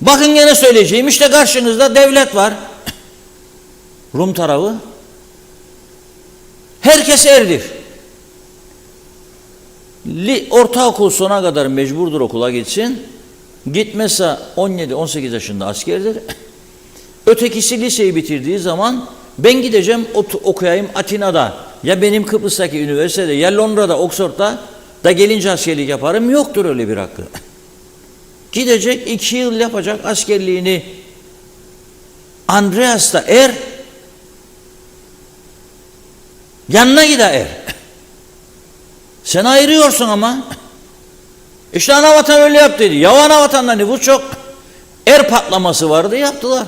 Bakın gene söyleyeceğim, işte karşınızda devlet var. Rum tarafı. Herkes erdir. Ortaokul sona kadar mecburdur okula gitsin. Gitmezse 17-18 yaşında askerdir. Ötekisi liseyi bitirdiği zaman ben gideceğim okuyayım Atina'da ya benim Kıbrıs'taki üniversitede ya Londra'da, Oxford'da da gelince askerlik yaparım. Yoktur öyle bir hakkı. Gidecek 2 yıl yapacak askerliğini. Andreas'ta yanına gider Sen ayırıyorsun ama. İşte anavatan öyle yap dedi. Ya anavatanda nüfus çok. Patlaması vardı yaptılar.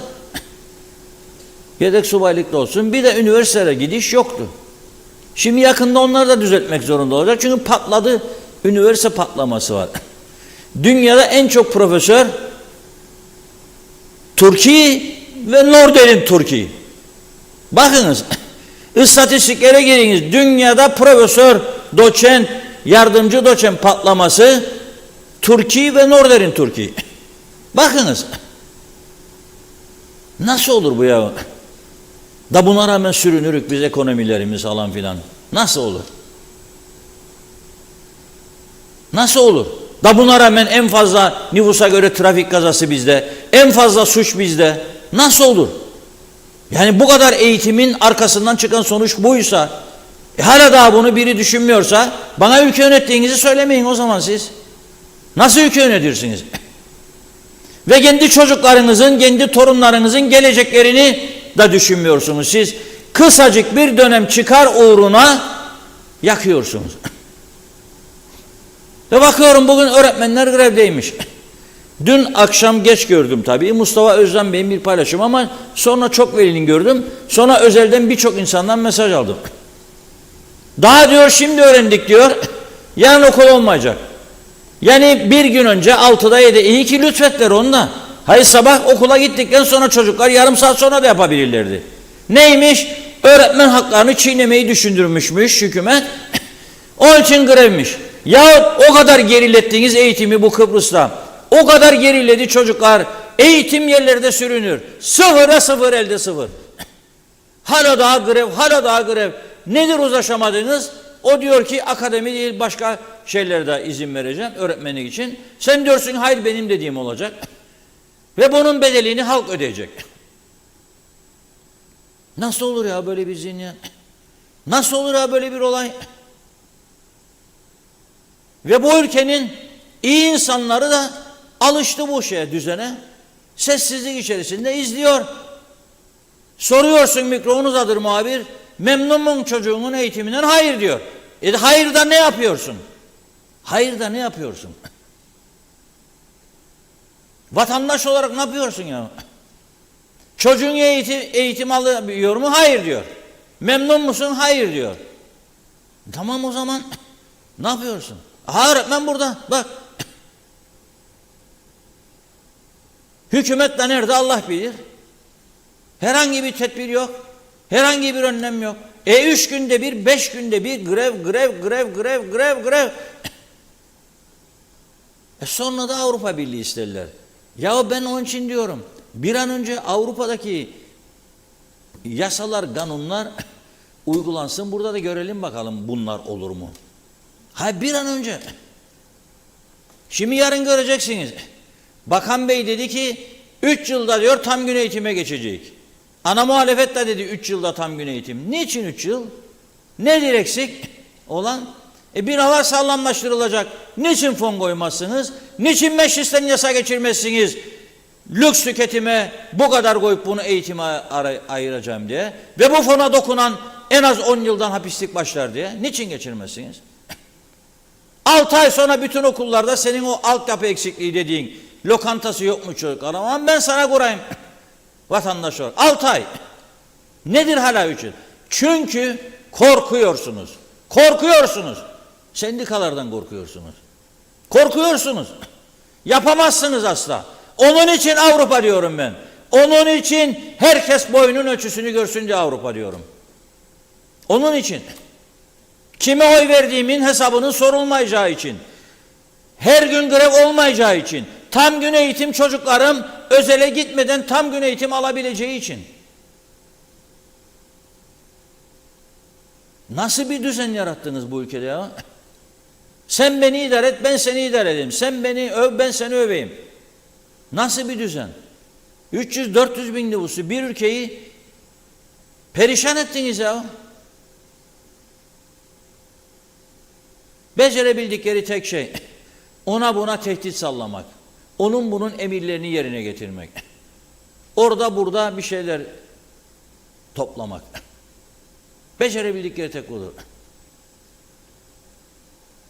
Yedek subaylıkta olsun. Bir de üniversiteye gidiş yoktu. Şimdi yakında onları da düzeltmek zorunda olacak. Çünkü patladı. Üniversite patlaması var. Dünyada en çok profesör Türkiye ve Northern Türkiye. Bakınız. İstatistiklere giriniz. Dünyada profesör, doçent, yardımcı doçent patlaması Türkiye ve Northern Türkiye. Bakınız. Nasıl olur bu ya? Da buna rağmen sürünürük biz ekonomilerimiz falan filan. Nasıl olur? Nasıl olur? Da buna rağmen en fazla nüfusa göre trafik kazası bizde. En fazla suç bizde. Nasıl olur? Yani bu kadar eğitimin arkasından çıkan sonuç buysa, hala daha bunu biri düşünmüyorsa, bana ülke yönettiğinizi söylemeyin o zaman siz. Nasıl ülke yönetirsiniz? Ve kendi çocuklarınızın, kendi torunlarınızın geleceklerini da düşünmüyorsunuz. Siz kısacık bir dönem çıkar uğruna yakıyorsunuz. Ve bakıyorum bugün öğretmenler grevdeymiş. Dün akşam geç gördüm tabii. Mustafa Özden Bey'in bir paylaşım ama sonra çok velinin gördüm. Sonra özelden birçok insandan mesaj aldım. Daha diyor şimdi öğrendik diyor. Yarın okul olmayacak. Yani bir gün önce 6'da 7 iyi ki lütfetler onunla. Hayır sabah okula gittikten sonra çocuklar yarım saat sonra da yapabilirlerdi. Neymiş? Öğretmen haklarını çiğnemeyi düşündürmüşmüş hükümet. Onun için grevmiş. Ya o kadar gerilettiğiniz eğitimi bu Kıbrıs'ta. O kadar geriledi çocuklar. Eğitim yerlerde sürünür. 0'a 0 elde 0. Hala daha grev, hala daha grev. Nedir uzlaşamadınız? O diyor ki akademi değil başka şeylere de izin vereceğim öğretmenlik için. Sen diyorsun hayır benim dediğim olacak. Ve bunun bedelini halk ödeyecek. Nasıl olur ya böyle bir zihniyet? Nasıl olur ya böyle bir olay? Ve bu ülkenin iyi insanları da alıştı bu şeye, düzene. Sessizlik içerisinde izliyor. Soruyorsun mikrofon uzadır muhabir. Memnun musun çocuğunun eğitiminden? Hayır diyor. Hayır da ne yapıyorsun? Hayır da ne yapıyorsun? Vatandaş olarak ne yapıyorsun ya? Çocuğun eğitim alıyor mu? Hayır diyor. Memnun musun? Hayır diyor. Tamam o zaman ne yapıyorsun? Aha öğretmen burada bak. Hükümet de nerede Allah bilir. Herhangi bir tedbir yok. Herhangi bir önlem yok. 3 günde bir, 5 günde bir grev. Sonra da Avrupa Birliği isterler. Ya ben onun için diyorum. Bir an önce Avrupa'daki yasalar, kanunlar uygulansın. Burada da görelim bakalım bunlar olur mu? Ha bir an önce. Şimdi yarın göreceksiniz. Bakan Bey dedi ki 3 yılda diyor tam gün eğitime geçecek. Ana muhalefet de dedi 3 yılda tam gün eğitim. Niçin 3 yıl? Nedir eksik olan? Binalar sağlamlaştırılacak. Niçin fon koymazsınız? Niçin meclisten yasa geçirmezsiniz? Lüks tüketime bu kadar koyup bunu eğitime ayıracağım diye. Ve bu fona dokunan en az 10 yıldan hapislik başlar diye. Niçin geçirmezsiniz? 6 ay sonra bütün okullarda senin o altyapı eksikliği dediğin lokantası yok mu çocuklar? Ama ben sana kurayım. Vatandaş olarak. 6 ay. Nedir hala 3 yıl? Çünkü korkuyorsunuz. Korkuyorsunuz. Sendikalardan korkuyorsunuz. Korkuyorsunuz. Yapamazsınız asla. Onun için Avrupa diyorum ben. Onun için herkes boyunun ölçüsünü görsün diye Avrupa diyorum. Onun için. Kime oy verdiğimin hesabının sorulmayacağı için. Her gün grev olmayacağı için. Tam gün eğitim çocuklarım özele gitmeden tam gün eğitim alabileceği için. Nasıl bir düzen yarattınız bu ülkede ya? Sen beni idare et, ben seni idare edeyim. Sen beni öv, ben seni öveyim. Nasıl bir düzen? 300-400 bin nüfusu bir ülkeyi perişan ettiniz ya. Becerebildikleri tek şey ona buna tehdit sallamak. Onun bunun emirlerini yerine getirmek. Orada burada bir şeyler toplamak. Becerebildikleri tek budur.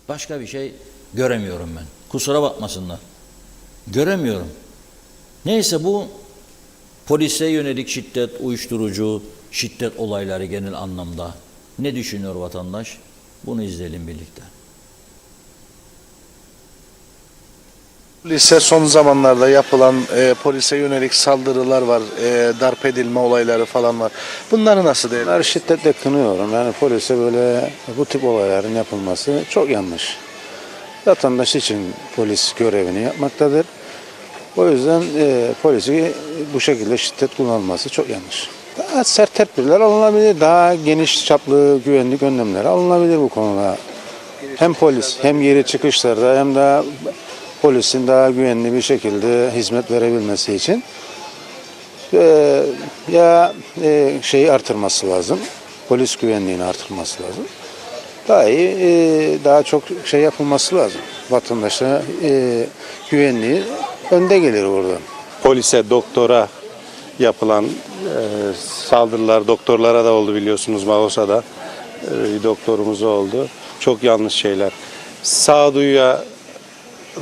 Başka bir şey göremiyorum ben. Kusura bakmasınlar. Göremiyorum. Neyse bu polise yönelik şiddet, uyuşturucu, şiddet olayları genel anlamda ne düşünüyor vatandaş? Bunu izleyelim birlikte. Polise son zamanlarda yapılan polise yönelik saldırılar var, darp edilme olayları falan var. Bunları nasıl değerlendiriyorsunuz? Bunları şiddetle kınıyorum. Yani polise böyle bu tip olayların yapılması çok yanlış. Vatandaş için polis görevini yapmaktadır. O yüzden polisi bu şekilde şiddet kullanılması çok yanlış. Daha sert tedbirler alınabilir, daha geniş çaplı güvenlik önlemleri alınabilir bu konuda. Hem polis hem geri çıkışlarda hem de polisin daha güvenli bir şekilde hizmet verebilmesi için şeyi artırması lazım, polis güvenliğini artırması lazım. Daha iyi, daha çok şey yapılması lazım. Vatandaşa güvenliği önde gelir oradan. Polise, doktora yapılan saldırılar, doktorlara da oldu biliyorsunuz, Mağosa'da bir doktorumuz oldu. Çok yanlış şeyler. Sağduyuya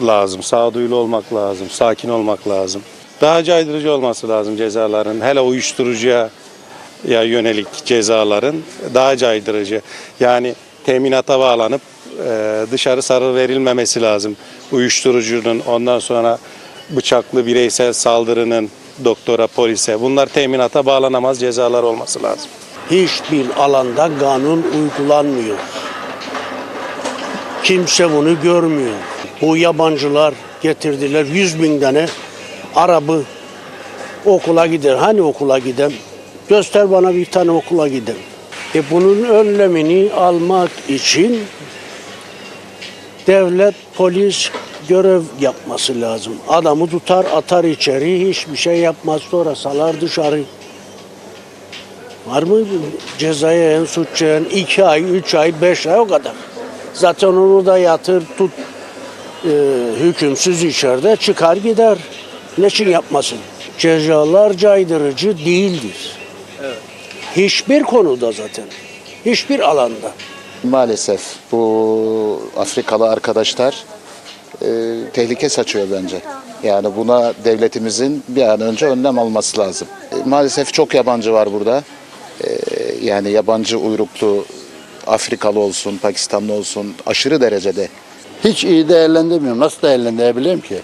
lazım, sağduyulu olmak lazım, sakin olmak lazım. Daha caydırıcı olması lazım cezaların, hele uyuşturucuya yönelik cezaların daha caydırıcı. Yani teminata bağlanıp dışarı sarı verilmemesi lazım. Uyuşturucunun, ondan sonra bıçaklı bireysel saldırının doktora, polise, bunlar teminata bağlanamaz cezalar olması lazım. Hiçbir alanda kanun uygulanmıyor. Kimse bunu görmüyor. Bu yabancılar getirdiler 100.000 tane Arabı okula gider. Hani okula gidem? Göster bana bir tane okula gidem. Bunun önlemini almak için devlet, polis görev yapması lazım. Adamı tutar, atar içeri, hiçbir şey yapmaz, sonra salar dışarı. Var mı cezaya en suçlayan 2 ay, 3 ay, 5 ay o kadar. Zaten onu da yatır, tut, hükümsüz içeride çıkar gider. Ne için yapmasın? Cezalar caydırıcı değildir. Evet. Hiçbir konuda zaten, hiçbir alanda. Maalesef bu Afrikalı arkadaşlar tehlike saçıyor bence. Yani buna devletimizin bir an önce önlem alması lazım. Maalesef çok yabancı var burada. Yani yabancı uyruklu Afrikalı olsun, Pakistanlı olsun aşırı derecede. Hiç iyi değerlendirmiyorum. Nasıl değerlendirebilirim ki?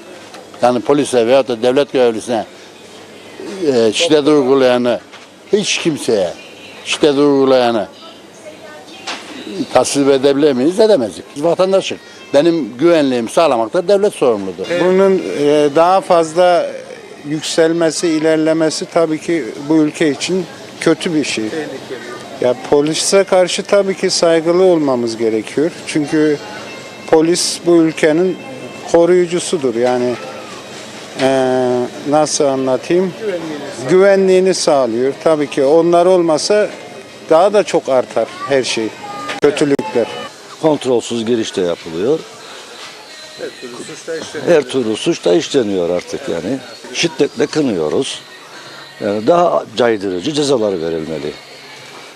Yani polise veyahut da devlet görevlisine şiddet uygulayanı, hiç kimseye şiddet uygulayanı tasvip edebilir miyiz? Edemezdik. Biz vatandaşız. Benim güvenliğimi sağlamakta devlet sorumludur. Bunun daha fazla yükselmesi, ilerlemesi tabii ki bu ülke için kötü bir şey. Ya polise karşı tabii ki saygılı olmamız gerekiyor. Çünkü polis bu ülkenin koruyucusudur. Yani nasıl anlatayım? Güvenliğini sağlıyor. Tabii ki onlar olmasa daha da çok artar her şey. Kötülükler. Kontrolsüz giriş de yapılıyor. Her türlü suç da işleniyor artık yani. Şiddetle kınıyoruz. Yani daha caydırıcı cezalar verilmeli.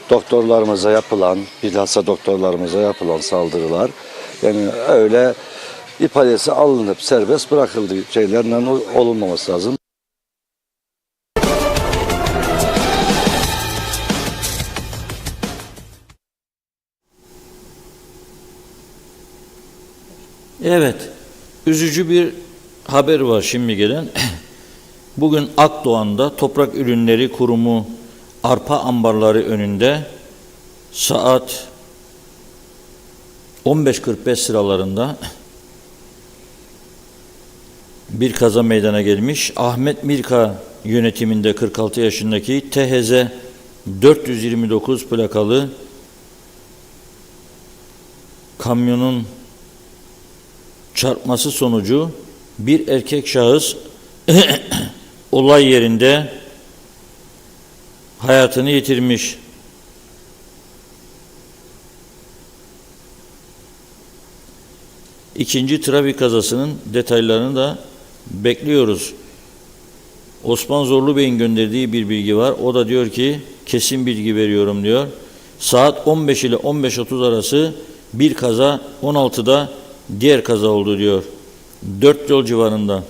Doktorlarımıza yapılan, bilhassa doktorlarımıza yapılan saldırılar, yani öyle ifadesi alınıp serbest bırakıldığı şeylerden olunmaması lazım. Evet, üzücü bir haber var şimdi gelen. Bugün Akdoğan'da Toprak Ürünleri Kurumu arpa ambarları önünde saat 15.45 sıralarında bir kaza meydana gelmiş. Ahmet Mirka yönetiminde 46 yaşındaki THZ 429 plakalı kamyonun çarpması sonucu bir erkek şahıs olay yerinde hayatını yitirmiş. İkinci trafik kazasının detaylarını da bekliyoruz. Osman Zorlu Bey'in gönderdiği bir bilgi var. O da diyor ki kesin bilgi veriyorum diyor. Saat 15 ile 15.30 arası bir kaza, 16'da diğer kaza oldu diyor. 4 yol civarında.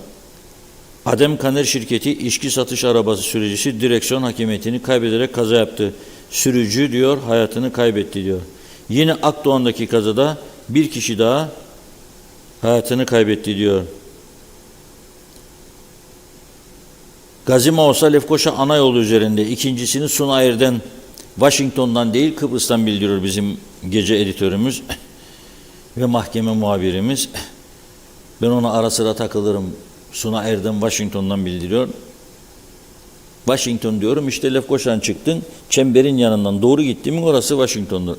Adem Kaner şirketi içki satış arabası sürücüsü direksiyon hakimiyetini kaybederek kaza yaptı. Sürücü diyor hayatını kaybetti diyor. Yine Akdoğan'daki kazada bir kişi daha hayatını kaybetti diyor. Gazi Mausa Lefkoşa ana yolu üzerinde, ikincisini Sunayer'den, Washington'dan değil Kıbrıs'tan bildiriyor bizim gece editörümüz ve mahkeme muhabirimiz. Ben ona ara sıra takılırım. Sunayer'den, Washington'dan bildiriyor. Washington diyorum, işte Lefkoşa'dan çıktın, çemberin yanından doğru gittiğimin orası Washington'dur.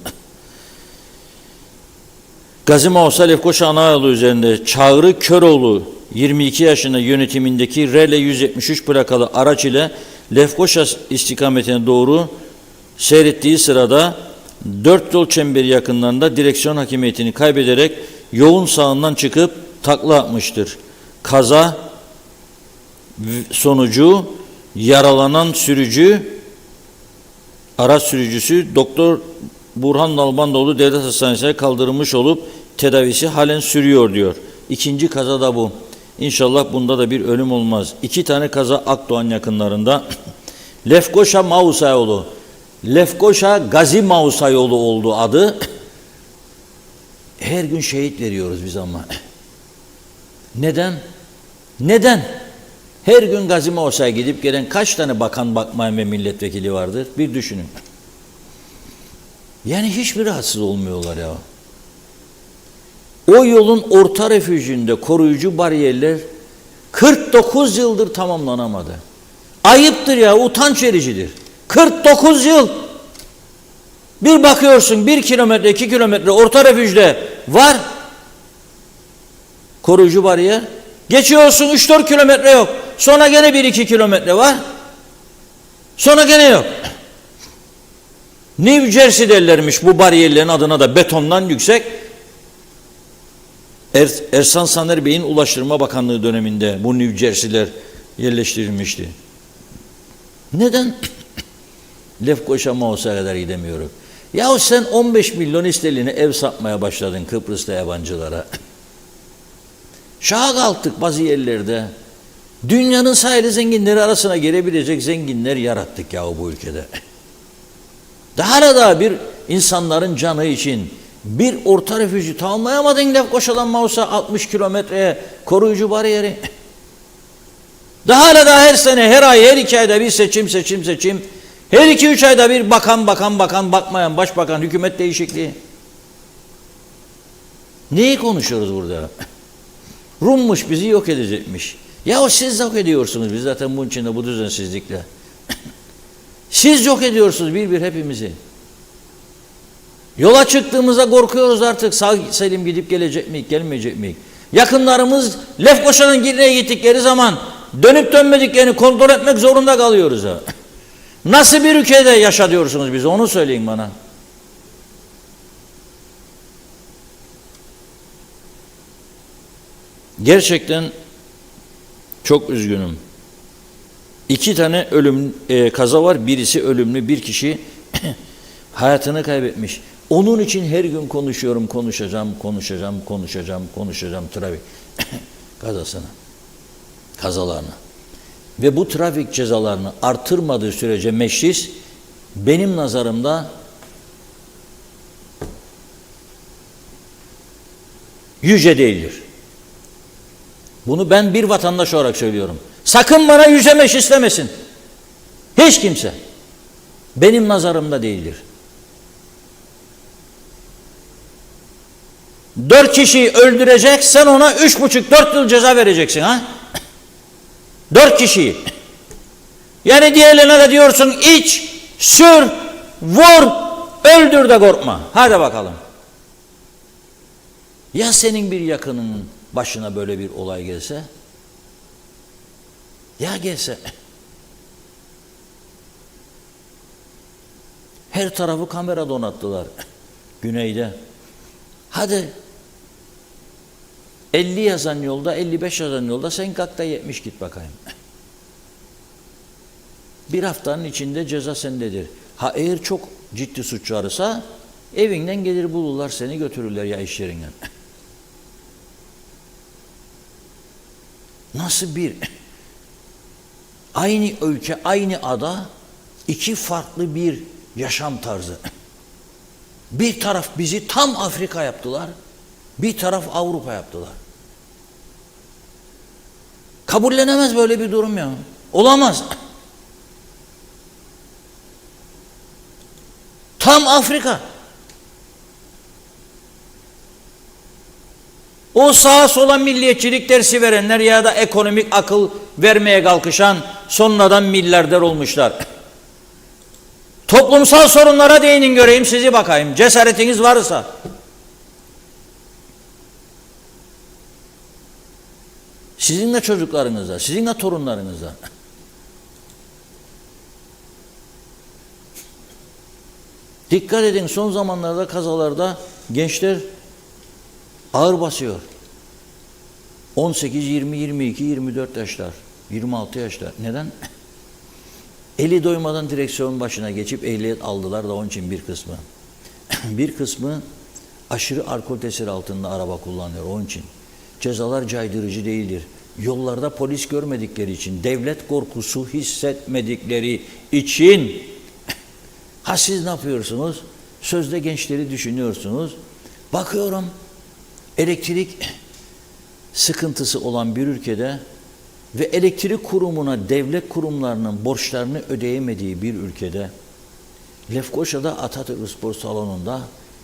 Gazi Mausa Lefkoşa ana yolu üzerinde Çağrı Köroğlu 22 yaşında yönetimindeki RL 173 plakalı araç ile Lefkoşa istikametine doğru seyrettiği sırada 4 yol çemberi yakınlarında direksiyon hakimiyetini kaybederek yoğun sağından çıkıp takla atmıştır. Kaza sonucu yaralanan araç sürücüsü Doktor Burhan Nalbandoğlu Devlet Hastanesi'ne kaldırılmış olup tedavisi halen sürüyor diyor. İkinci kaza da bu. İnşallah bunda da bir ölüm olmaz. 2 tane kaza Akdoğan yakınlarında. Lefkoşa Mausa yolu. Lefkoşa Gazi Mausa yolu oldu adı. Her gün şehit veriyoruz biz ama. Neden? Neden? Her gün Gazi Mausa'ya gidip gelen kaç tane bakan, bakmayan ve milletvekili vardır? Bir düşünün. Yani hiçbir rahatsız olmuyorlar ya. O yolun orta refüjünde koruyucu bariyerler 49 yıldır tamamlanamadı. Ayıptır ya, utanç vericidir. 49 yıl. Bir bakıyorsun 1 kilometre, 2 kilometre orta refüjde var koruyucu bariyer. Geçiyorsun 3-4 kilometre yok. Sonra gene 1-2 kilometre var. Sonra gene yok. New Jersey derlermiş bu bariyerlerin adına da, betondan yüksek. Ersan Saner Bey'in Ulaştırma Bakanlığı döneminde bu New Jersey'ler yerleştirilmişti. Neden? Lefkoşa Mausa'ya kadar gidemiyoruz. Yahu sen 15 milyon sterline ev satmaya başladın Kıbrıs'ta yabancılara. Şaha kalktık bazı yerlerde. Dünyanın sayılı zenginleri arasına girebilecek zenginler yarattık yahu bu ülkede. Daha da bir insanların canı için bir orta refüjü tamamlayamadın Lefkoşa'dan Mausa 60 kilometreye koruyucu bariyeri. Daha da her sene, her ay, her 2 ayda bir seçim. Her 2-3 ayda bir bakan, bakmayan, başbakan, hükümet değişikliği. Neyi konuşuyoruz burada? Rummuş bizi yok edecekmiş. Yahu siz yok ediyorsunuz biz zaten bunun içinde bu düzensizlikle. Siz yok ediyorsunuz bir hepimizi. Yola çıktığımızda korkuyoruz artık, sağ selim gidip gelecek miyik, gelmeyecek miyik? Yakınlarımız Lefkoşa'nın girine gittikleri zaman dönüp dönmediklerini kontrol etmek zorunda kalıyoruz. Ha. Nasıl bir ülkede yaşa diyorsunuz bize, onu söyleyin bana. Gerçekten çok üzgünüm. 2 tane kaza var. Birisi ölümlü, bir kişi hayatını kaybetmiş. Onun için her gün konuşuyorum, konuşacağım trafik kazalarını. Ve bu trafik cezalarını artırmadığı sürece meclis benim nazarımda yüce değildir. Bunu ben bir vatandaş olarak söylüyorum. Sakın bana yüce meclis demesin. Hiç kimse. Benim nazarımda değildir. 4 kişiyi öldürecek, sen ona 3,5-4 yıl ceza vereceksin ha? 4 kişiyi. Yani diğerlerine de diyorsun iç, sür, vur, öldür de korkma. Hadi bakalım. Ya senin bir yakının başına böyle bir olay gelse? Ya gelse? Her tarafı kamera donattılar güneyde. Hadi 50 yazan yolda, 55 yazan yolda sen kalk da 70 git bakayım. Bir haftanın içinde ceza sendedir. Ha eğer çok ciddi suç varsa evinden gelir bulurlar seni, götürürler ya iş yerinden. Nasıl bir aynı ülke, aynı ada, iki farklı bir yaşam tarzı. Bir taraf bizi tam Afrika yaptılar, bir taraf Avrupa yaptılar. Kabullenemez böyle bir durum ya. Olamaz. Tam Afrika. O sağa sola milliyetçilik dersi verenler ya da ekonomik akıl vermeye kalkışan sonradan milyarder olmuşlar. Toplumsal sorunlara değinin göreyim sizi bakayım. Cesaretiniz varsa. Sizin de çocuklarınızda, sizin de torunlarınızda. Dikkat edin, son zamanlarda kazalarda gençler ağır basıyor. 18, 20, 22, 24 yaşlar, 26 yaşlar. Neden? Eli doymadan direksiyon başına geçip ehliyet aldılar da onun için bir kısmı. Bir kısmı aşırı alkol tesiri altında araba kullanıyor onun için. Cezalar caydırıcı değildir. Yollarda polis görmedikleri için, devlet korkusu hissetmedikleri için. Ha siz ne yapıyorsunuz? Sözde gençleri düşünüyorsunuz. Bakıyorum elektrik sıkıntısı olan bir ülkede ve elektrik kurumuna, devlet kurumlarının borçlarını ödeyemediği bir ülkede Lefkoşa'da Atatürk Spor Salonu'nda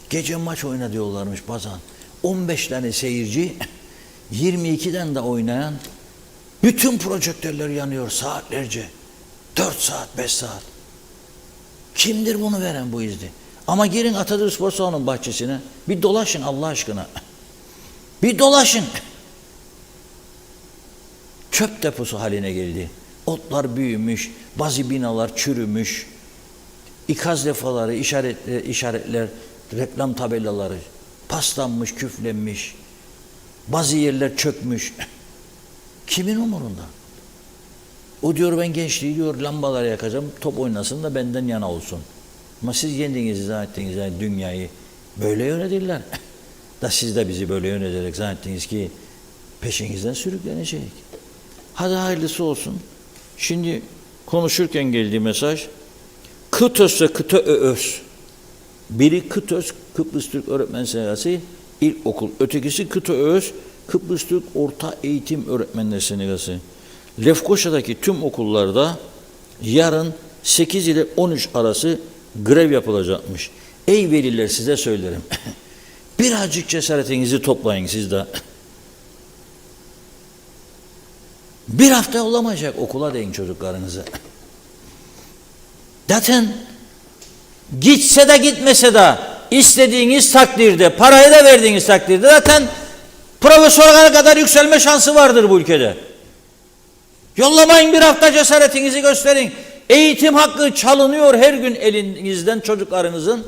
gece maç oynatıyorlarmış bazen. 15 tane seyirci, 22'den de oynayan, bütün projektörler yanıyor saatlerce. 4 saat, 5 saat. Kimdir bunu veren bu izni? Ama girin Atatürk Spor Salonu'nun bahçesine, bir dolaşın Allah aşkına. Bir dolaşın. Çöp deposu haline geldi. Otlar büyümüş, bazı binalar çürümüş, ikaz defaları, işaretler, reklam tabelaları paslanmış, küflenmiş, bazı yerler çökmüş. Kimin umurunda? O diyor ben gençliği diyor lambaları yakacağım, top oynasın da benden yana olsun. Ama siz kendinizi zannettiniz yani dünyayı böyle yönetirler. Da siz de bizi böyle yöneterek zannettiniz ki peşinizden sürüklenecek. Hadi hayırlısı olsun. Şimdi konuşurken geldiği mesaj KıTÖS'e KıTÖÖS. Biri KıTÖS Kıbrıs Türk Öğretmen Sendikası İlkokul. Ötekisi KıTÖÖS Kıbrıs Türk Orta Eğitim Öğretmenler Sendikası. Lefkoşa'daki tüm okullarda yarın 8 ile 13 arası grev yapılacakmış. Ey veliler size söylerim. Birazcık cesaretinizi toplayın siz de. Bir hafta olamayacak okula deyin çocuklarınızı. Zaten gitse de gitmese de istediğiniz takdirde, parayı da verdiğiniz takdirde zaten profesöre kadar yükselme şansı vardır bu ülkede. Yollamayın, bir hafta cesaretinizi gösterin. Eğitim hakkı çalınıyor her gün elinizden çocuklarınızın.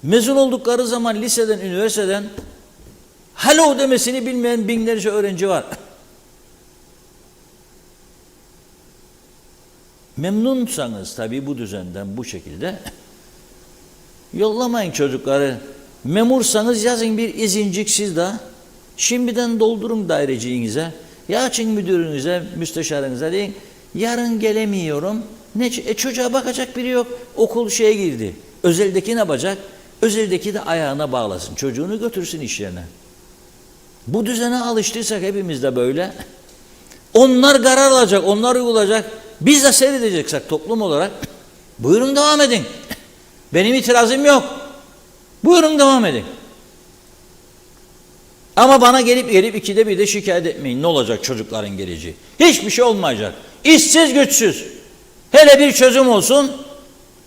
Mezun oldukları zaman liseden, üniversiteden hello demesini bilmeyen binlerce öğrenci var. Memnunsanız tabii bu düzenden, bu şekilde yollamayın çocukları. Memursanız yazın bir izincik siz de. Şimdiden doldurun daireciğinize. Ya açın müdürünüze, müsteşarınıza deyin. Yarın gelemiyorum. Çocuğa bakacak biri yok. Okul şeye girdi. Özeldeki ne yapacak? Özeldeki de ayağına bağlasın. Çocuğunu götürsün iş yerine. Bu düzene alıştıysak hepimiz de böyle. Onlar karar alacak, onlar uygulayacak. Biz de seyredeceksek toplum olarak. Buyurun devam edin. Benim itirazım yok. Buyurun devam edin. Ama bana gelip ikide bir de şikayet etmeyin. Ne olacak çocukların geleceği? Hiçbir şey olmayacak. İşsiz güçsüz. Hele bir çözüm olsun.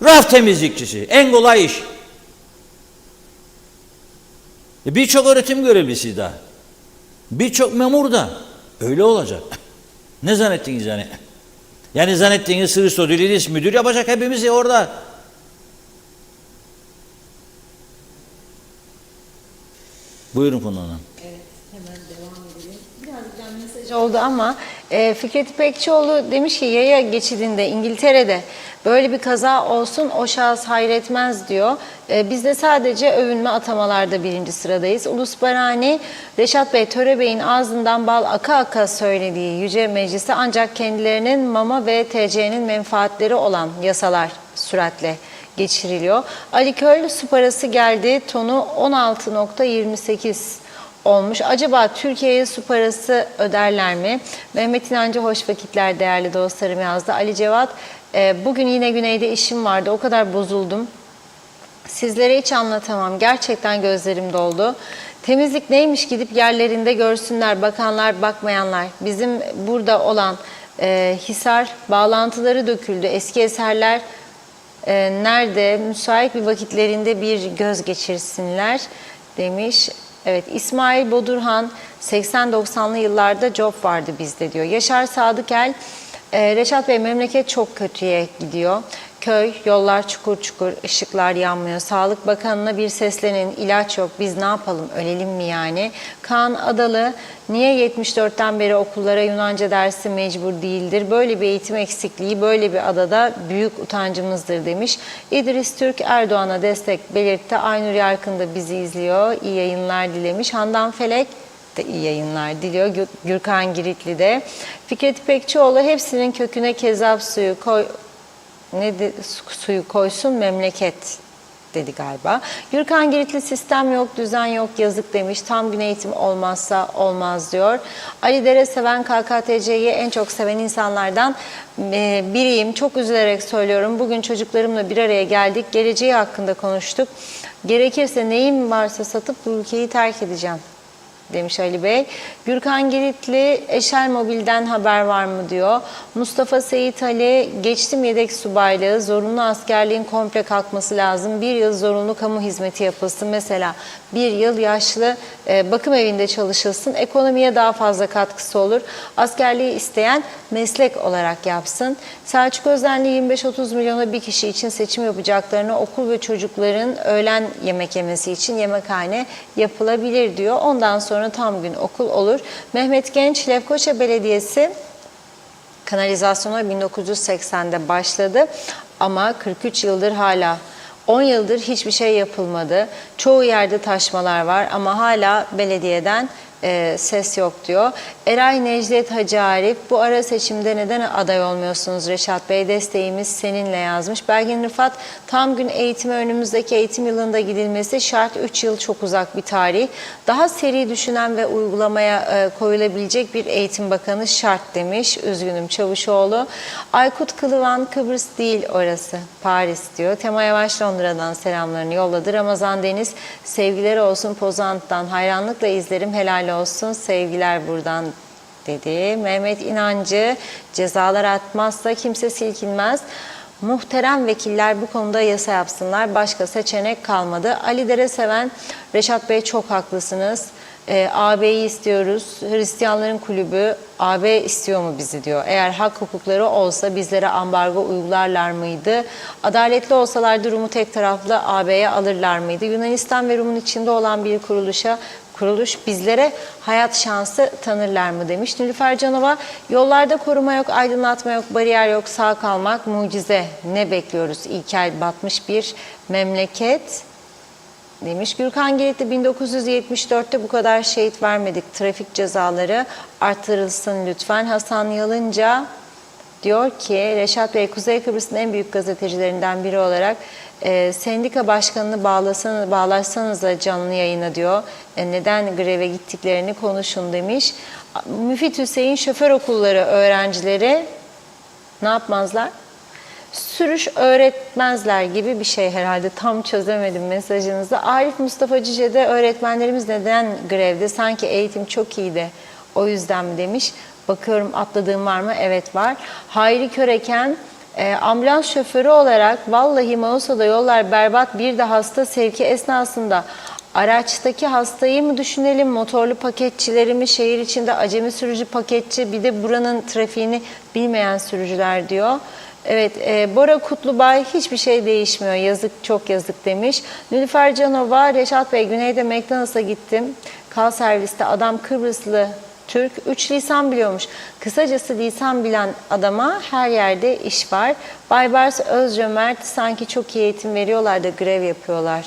Raf temizlikçisi. En kolay iş. Birçok öğretim görevlisi de, birçok memur da öyle olacak. Ne zannettiniz yani? Yani zannettiğiniz Hristodolis müdür yapacak hepimizi orada. Buyurun Funda Hanım. Evet, hemen devam edelim. Birazcık mesaj oldu ama Fikret İpekçioğlu demiş ki yaya geçidinde İngiltere'de böyle bir kaza olsun o şahıs hayretmez diyor. Biz de sadece övünme atamalarda birinci sıradayız. Ulus Barani, Reşat Bey, Töre Bey'in ağzından bal aka aka söylediği Yüce Meclisi ancak kendilerinin MAMA ve TC'nin menfaatleri olan yasalar süratle geçiriliyor. Ali Köl su parası geldi, tonu 16.28 olmuş. Acaba Türkiye'ye su parası öderler mi? Mehmet İnancı hoş vakitler değerli dostlarım yazdı. Ali Cevat, bugün yine güneyde işim vardı, o kadar bozuldum. Sizlere hiç anlatamam, gerçekten gözlerim doldu. Temizlik neymiş gidip yerlerinde görsünler, bakanlar, bakmayanlar. Bizim burada olan Hisar bağlantıları döküldü, eski eserler nerede? Müsait bir vakitlerinde bir göz geçirsinler demiş. Evet, İsmail Bodurhan 80-90'lı yıllarda job vardı bizde diyor. Yaşar Sadıkel, Reşat Bey memleket çok kötüye gidiyor. Köy, yollar çukur çukur, ışıklar yanmıyor. Sağlık Bakanı'na bir seslenin, ilaç yok, biz ne yapalım, ölelim mi yani? Kaan Adalı, niye 74'ten beri okullara Yunanca dersi mecbur değildir? Böyle bir eğitim eksikliği, böyle bir adada büyük utancımızdır demiş. İdris Türk, Erdoğan'a destek belirtti. Aynur Yarkın da bizi izliyor, iyi yayınlar dilemiş. Handan Felek de iyi yayınlar diliyor. Gürkan Giritli de. Fikret İpekçioğlu, hepsinin köküne kezap suyu koy... suyu koysun memleket dedi galiba. Gürkan Giritli, sistem yok, düzen yok, yazık demiş. Tam gün eğitim olmazsa olmaz diyor. Ali Dere Seven, KKTC'yi en çok seven insanlardan biriyim. Çok üzülerek söylüyorum. Bugün çocuklarımla bir araya geldik. Geleceği hakkında konuştuk. Gerekirse neyim varsa satıp bu ülkeyi terk edeceğim demiş Ali Bey. Gürkan Giritli, Eşel Mobil'den haber var mı diyor. Mustafa Seyit Ali, geçtim yedek subaylığı, zorunlu askerliğin komple kalkması lazım. Bir yıl zorunlu kamu hizmeti yapılsın. Mesela bir yıl yaşlı bakım evinde çalışılsın. Ekonomiye daha fazla katkısı olur. Askerliği isteyen meslek olarak yapsın. Selçuk Özenli, 25-30 milyona bir kişi için seçim yapacaklarını, okul ve çocukların öğlen yemek yemesi için yemekhane yapılabilir diyor. Ondan sonra tam gün okul olur. Mehmet Genç, Lefkoşa Belediyesi kanalizasyona 1980'de başladı ama 43 yıldır hala 10 yıldır hiçbir şey yapılmadı. Çoğu yerde taşmalar var ama hala belediyeden ses yok diyor. Eray Necdet Hacı Arif, bu ara seçimde neden aday olmuyorsunuz Reşat Bey? Desteğimiz seninle yazmış. Belgin Rıfat, tam gün eğitime önümüzdeki eğitim yılında gidilmesi şart. 3 yıl çok uzak bir tarih. Daha seri düşünen ve uygulamaya koyulabilecek bir eğitim bakanı şart demiş. Üzgünüm Çavuşoğlu. Aykut Kılıvan, Kıbrıs değil orası, Paris diyor. Tema Yavaş Londra'dan selamlarını yolladı. Ramazan Deniz, sevgileri olsun Pozant'tan, hayranlıkla izlerim, helal olsun, sevgiler buradan dedi. Mehmet İnancı, cezalar atmazsa kimse silkinmez. Muhterem vekiller bu konuda yasa yapsınlar. Başka seçenek kalmadı. Ali Dere Seven, Reşat Bey çok haklısınız. AB'yi istiyoruz. Hristiyanların kulübü AB istiyor mu bizi diyor. Eğer hak hukukları olsa bizlere ambargo uygularlar mıydı? Adaletli olsalar durumu tek taraflı AB'ye alırlar mıydı? Yunanistan ve Rum'un içinde olan bir kuruluş bizlere hayat şansı tanırlar mı demiş. Nilüfer Canova, yollarda koruma yok, aydınlatma yok, bariyer yok, sağ kalmak mucize. Ne bekliyoruz? İlkel batmış bir memleket demiş. Gürkan Giritli, 1974'te bu kadar şehit vermedik. Trafik cezaları artırılsın lütfen. Hasan Yalınca diyor ki, Reşat Bey, Kuzey Kıbrıs'ın en büyük gazetecilerinden biri olarak sendika başkanını bağlarsanız da canlı yayına diyor. Neden greve gittiklerini konuşun demiş. Müfit Hüseyin, şoför okulları öğrencileri ne yapmazlar? Sürüş öğretmezler gibi bir şey herhalde. Tam çözemedim mesajınızı. Arif Mustafa Cüce'de, öğretmenlerimiz neden grevde? Sanki eğitim çok iyiydi. O yüzden mi demiş. Bakıyorum atladığım var mı? Evet var. Hayri Köreken, ambulans şoförü olarak vallahi Mausa'da yollar berbat, bir de hasta sevki esnasında Araçtaki hastayı mı düşünelim, motorlu paketçileri mi, şehir içinde acemi sürücü paketçi, bir de buranın trafiğini bilmeyen sürücüler diyor. Evet, Bora Kutlubay hiçbir şey değişmiyor, yazık, çok yazık demiş. Nilüfer Canova, Reşat Bey, Güney'de McDonald's'a gittim. Kal serviste adam Kıbrıslı Türk 3 lisan biliyormuş. Kısacası lisan bilen adama her yerde iş var. Baybars Özcömert, sanki çok iyi eğitim veriyorlar da grev yapıyorlar.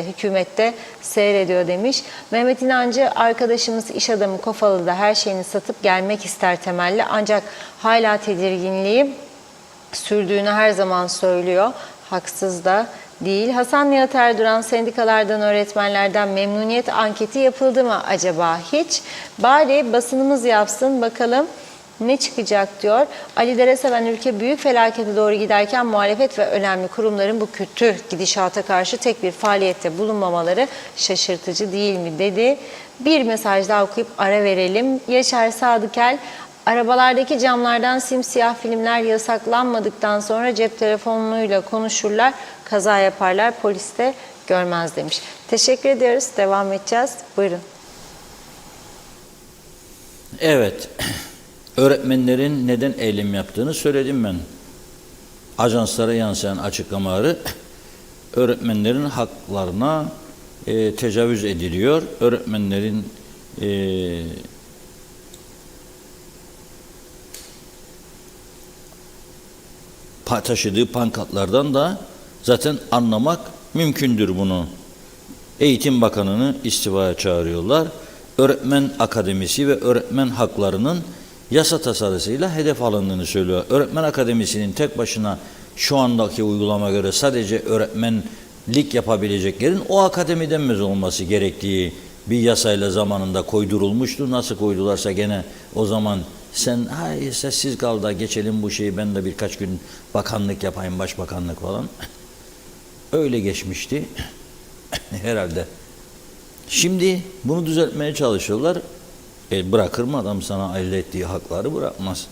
Hükümette seyrediyor demiş. Mehmet İnancı, arkadaşımız iş adamı Kofalı'da her şeyini satıp gelmek ister temelli. Ancak hala tedirginliği sürdüğünü her zaman söylüyor. Haksız da değil. Hasan Nihat Erduran, sendikalardan, öğretmenlerden memnuniyet anketi yapıldı mı acaba hiç? Bari basınımız yapsın bakalım ne çıkacak diyor. Ali Dereseven, ülke büyük felakete doğru giderken muhalefet ve önemli kurumların bu kötü gidişata karşı tek bir faaliyette bulunmamaları şaşırtıcı değil mi dedi. Bir mesaj daha okuyup ara verelim. Yaşar Sadıkel, arabalardaki camlardan simsiyah filmler yasaklanmadıktan sonra cep telefonuyla konuşurlar, kaza yaparlar, polis de görmez demiş. Teşekkür ediyoruz. Devam edeceğiz. Buyurun. Evet, öğretmenlerin neden eylem yaptığını söyledim ben. Ajanslara yansıyan açıklamaları, öğretmenlerin haklarına tecavüz ediliyor. Öğretmenlerin taşıdığı pankartlardan da zaten anlamak mümkündür bunu. Eğitim Bakanı'nı istifaya çağırıyorlar. Öğretmen Akademisi ve öğretmen haklarının yasa tasarısıyla hedef alındığını söylüyor. Öğretmen Akademisi'nin tek başına şu andaki uygulama göre sadece öğretmenlik yapabileceklerin o akademiden mezun olması gerektiği bir yasayla zamanında koydurulmuştu. Nasıl koydularsa gene o zaman sen hayır sessiz kal da geçelim bu şeyi, ben de birkaç gün bakanlık yapayım, başbakanlık falan. Öyle geçmişti herhalde. Şimdi bunu düzeltmeye çalışıyorlar. Bırakır mı adam sana elde ettiği hakları? Bırakmaz.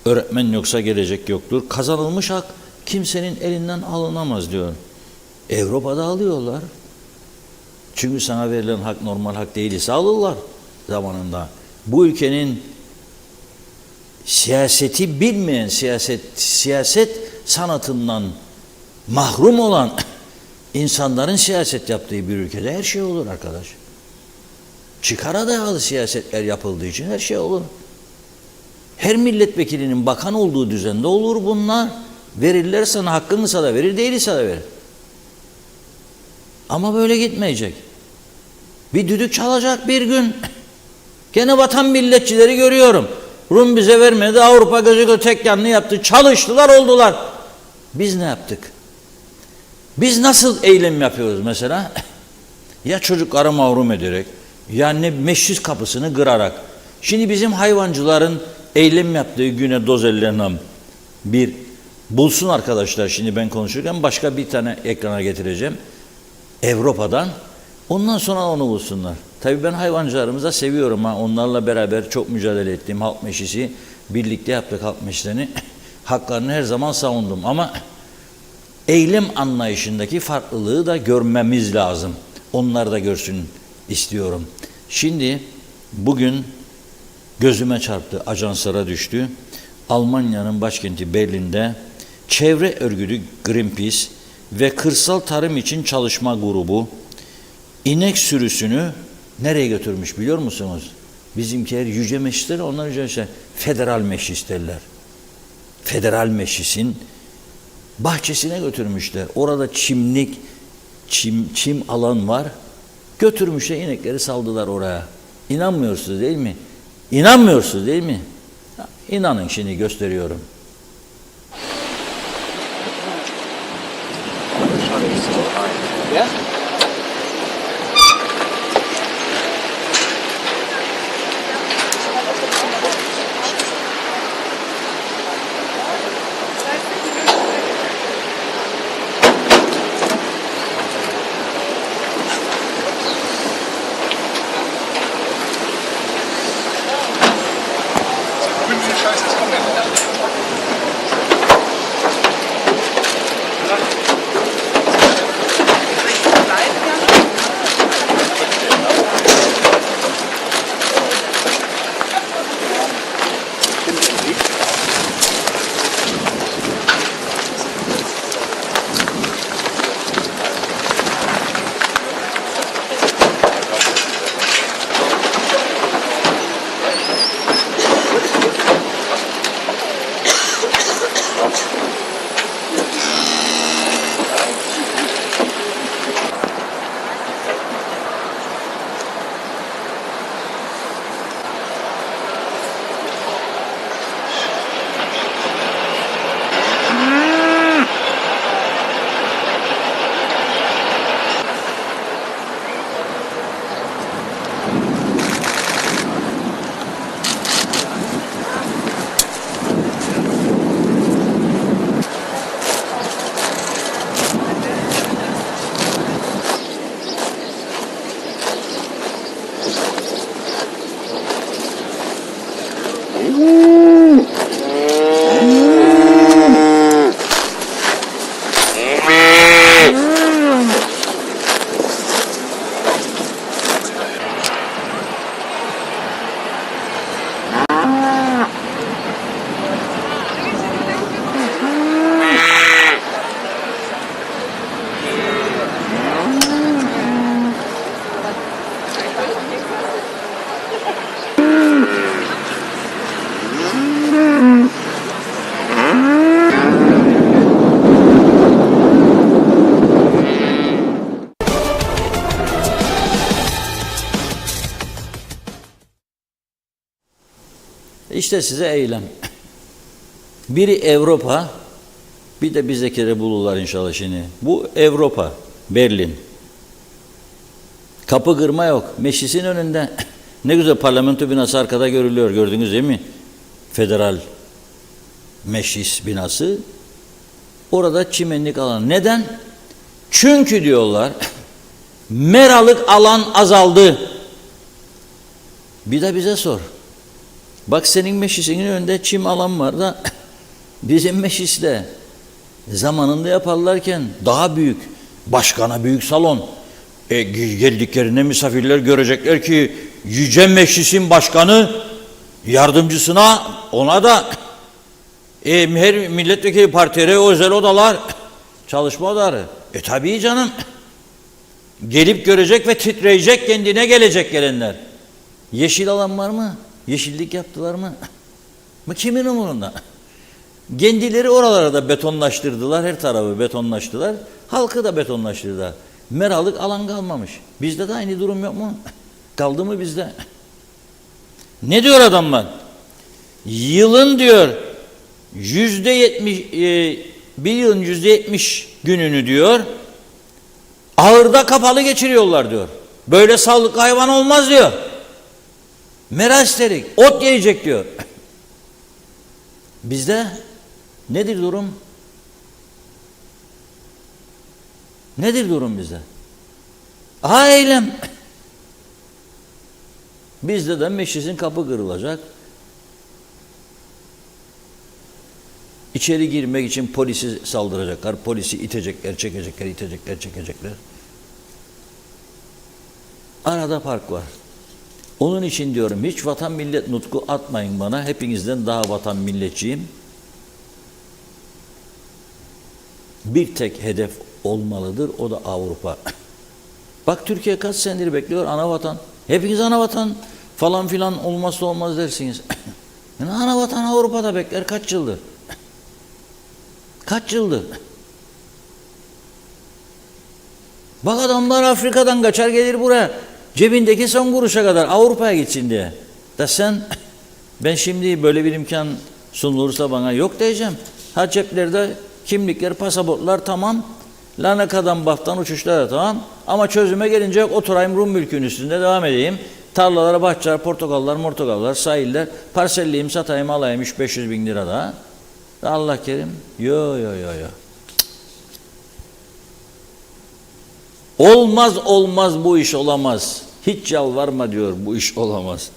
Öğretmen yoksa gelecek yoktur. Kazanılmış hak kimsenin elinden alınamaz diyor. Avrupa'da alıyorlar. Çünkü sana verilen hak normal hak değilse alırlar zamanında. Bu ülkenin siyaseti bilmeyen, siyaset sanatından mahrum olan insanların siyaset yaptığı bir ülkede her şey olur arkadaş. Çıkara dayalı siyasetler yapıldığı için her şey olur. Her milletvekilinin bakan olduğu düzende olur bunlar. Verirler sana, hakkınsa da verir, değilse de verir. Ama böyle gitmeyecek. Bir düdük çalacak bir gün. Gene vatan milletçileri görüyorum. Rum bize vermedi, Avrupa gözü tek yanlı yaptı. Çalıştılar, oldular. Biz ne yaptık? Biz nasıl eylem yapıyoruz mesela? Ya çocukları mahrum ederek, yani meclis kapısını kırarak. Şimdi bizim hayvancıların eylem yaptığı güne dozellerine bir bulsun arkadaşlar. Şimdi ben konuşurken başka bir tane ekrana getireceğim. Avrupa'dan. Ondan sonra onu bulsunlar. Tabii ben hayvancılarımızı seviyorum. Onlarla beraber çok mücadele ettim. Halk Meclisi birlikte yaptık, halk meclislerini. Haklarını her zaman savundum ama eylem anlayışındaki farklılığı da görmemiz lazım. Onlar da görsün istiyorum. Şimdi bugün gözüme çarptı, ajanslara düştü. Almanya'nın başkenti Berlin'de çevre örgütü Greenpeace ve Kırsal Tarım için Çalışma Grubu inek sürüsünü nereye götürmüş biliyor musunuz? Bizimkiler yüce meclisleri, onlar yüce federal meclis derler. Federal meclisin bahçesine götürmüşler. Orada çim alan var. Götürmüşler, inekleri saldılar oraya. İnanmıyorsunuz değil mi? İnanmıyorsunuz değil mi? İnanın, şimdi gösteriyorum. İşte size eylem. Biri Avrupa, bir de bizdekileri bulurlar inşallah şimdi. Bu Avrupa, Berlin. Kapı kırma yok. Meclisin önünde. Ne güzel parlamento binası arkada görülüyor, gördünüz değil mi? Federal meclis binası. Orada çimenlik alan. Neden? Çünkü diyorlar, meralık alan azaldı. Bir de bize sor. Bak senin meclisinin önünde çim alan var da bizim mecliste zamanında yaparlarken daha büyük, başkana büyük salon. Geldiklerinde misafirler görecekler ki yüce meclisin başkanı yardımcısına, ona da her milletvekili partilere özel odalar, çalışma odaları. Tabii canım. Gelip görecek ve titreyecek, kendine gelecek gelenler. Yeşil alan var mı? Yeşillik yaptılar mı? Bu kimin umurunda? Kendileri oralara da betonlaştırdılar, her tarafı betonlaştılar. Halkı da betonlaştırdılar. Meralık alan kalmamış. Bizde de aynı durum yok mu? Kaldı mı bizde? Ne diyor adamlar? Yılın diyor bir yılın %70 gününü diyor ahırda kapalı geçiriyorlar diyor. Böyle sağlıklı hayvan olmaz diyor. Mera isterik, ot yiyecek diyor. Bizde nedir durum? Nedir durum bizde? Eylem. Bizde de meclisin kapı kırılacak. İçeri girmek için polisi saldıracaklar. Polisi itecekler, çekecekler, itecekler, çekecekler. Arada fark var. Onun için diyorum hiç vatan millet nutku atmayın bana. Hepinizden daha vatan milletçiyim. Bir tek hedef olmalıdır. O da Avrupa. Bak Türkiye kaç senedir bekliyor ana vatan. Hepiniz ana vatan falan filan olmazsa olmaz dersiniz. Yani ana vatan Avrupa'da bekler kaç yıldır? Kaç yıldır? Bak adamlar Afrika'dan kaçar gelir buraya. Cebindeki son kuruşa kadar Avrupa'ya gitsin diye. Da sen, ben şimdi böyle bir imkan sunulursa bana yok diyeceğim. Ha ceplerde kimlikler, pasaportlar tamam. Larnaka'dan Baf'tan uçuşlar tamam. Ama çözüme gelince oturayım Rum mülkünün üstünde devam edeyim. Tarlalara, bahçeler, portakallar, sahiller, parselleyeyim, satayım, alayım 300-500 bin lira da. Allah kerim. Yo. Olmaz bu iş olamaz. Hiç yalvarma diyor bu iş olamaz.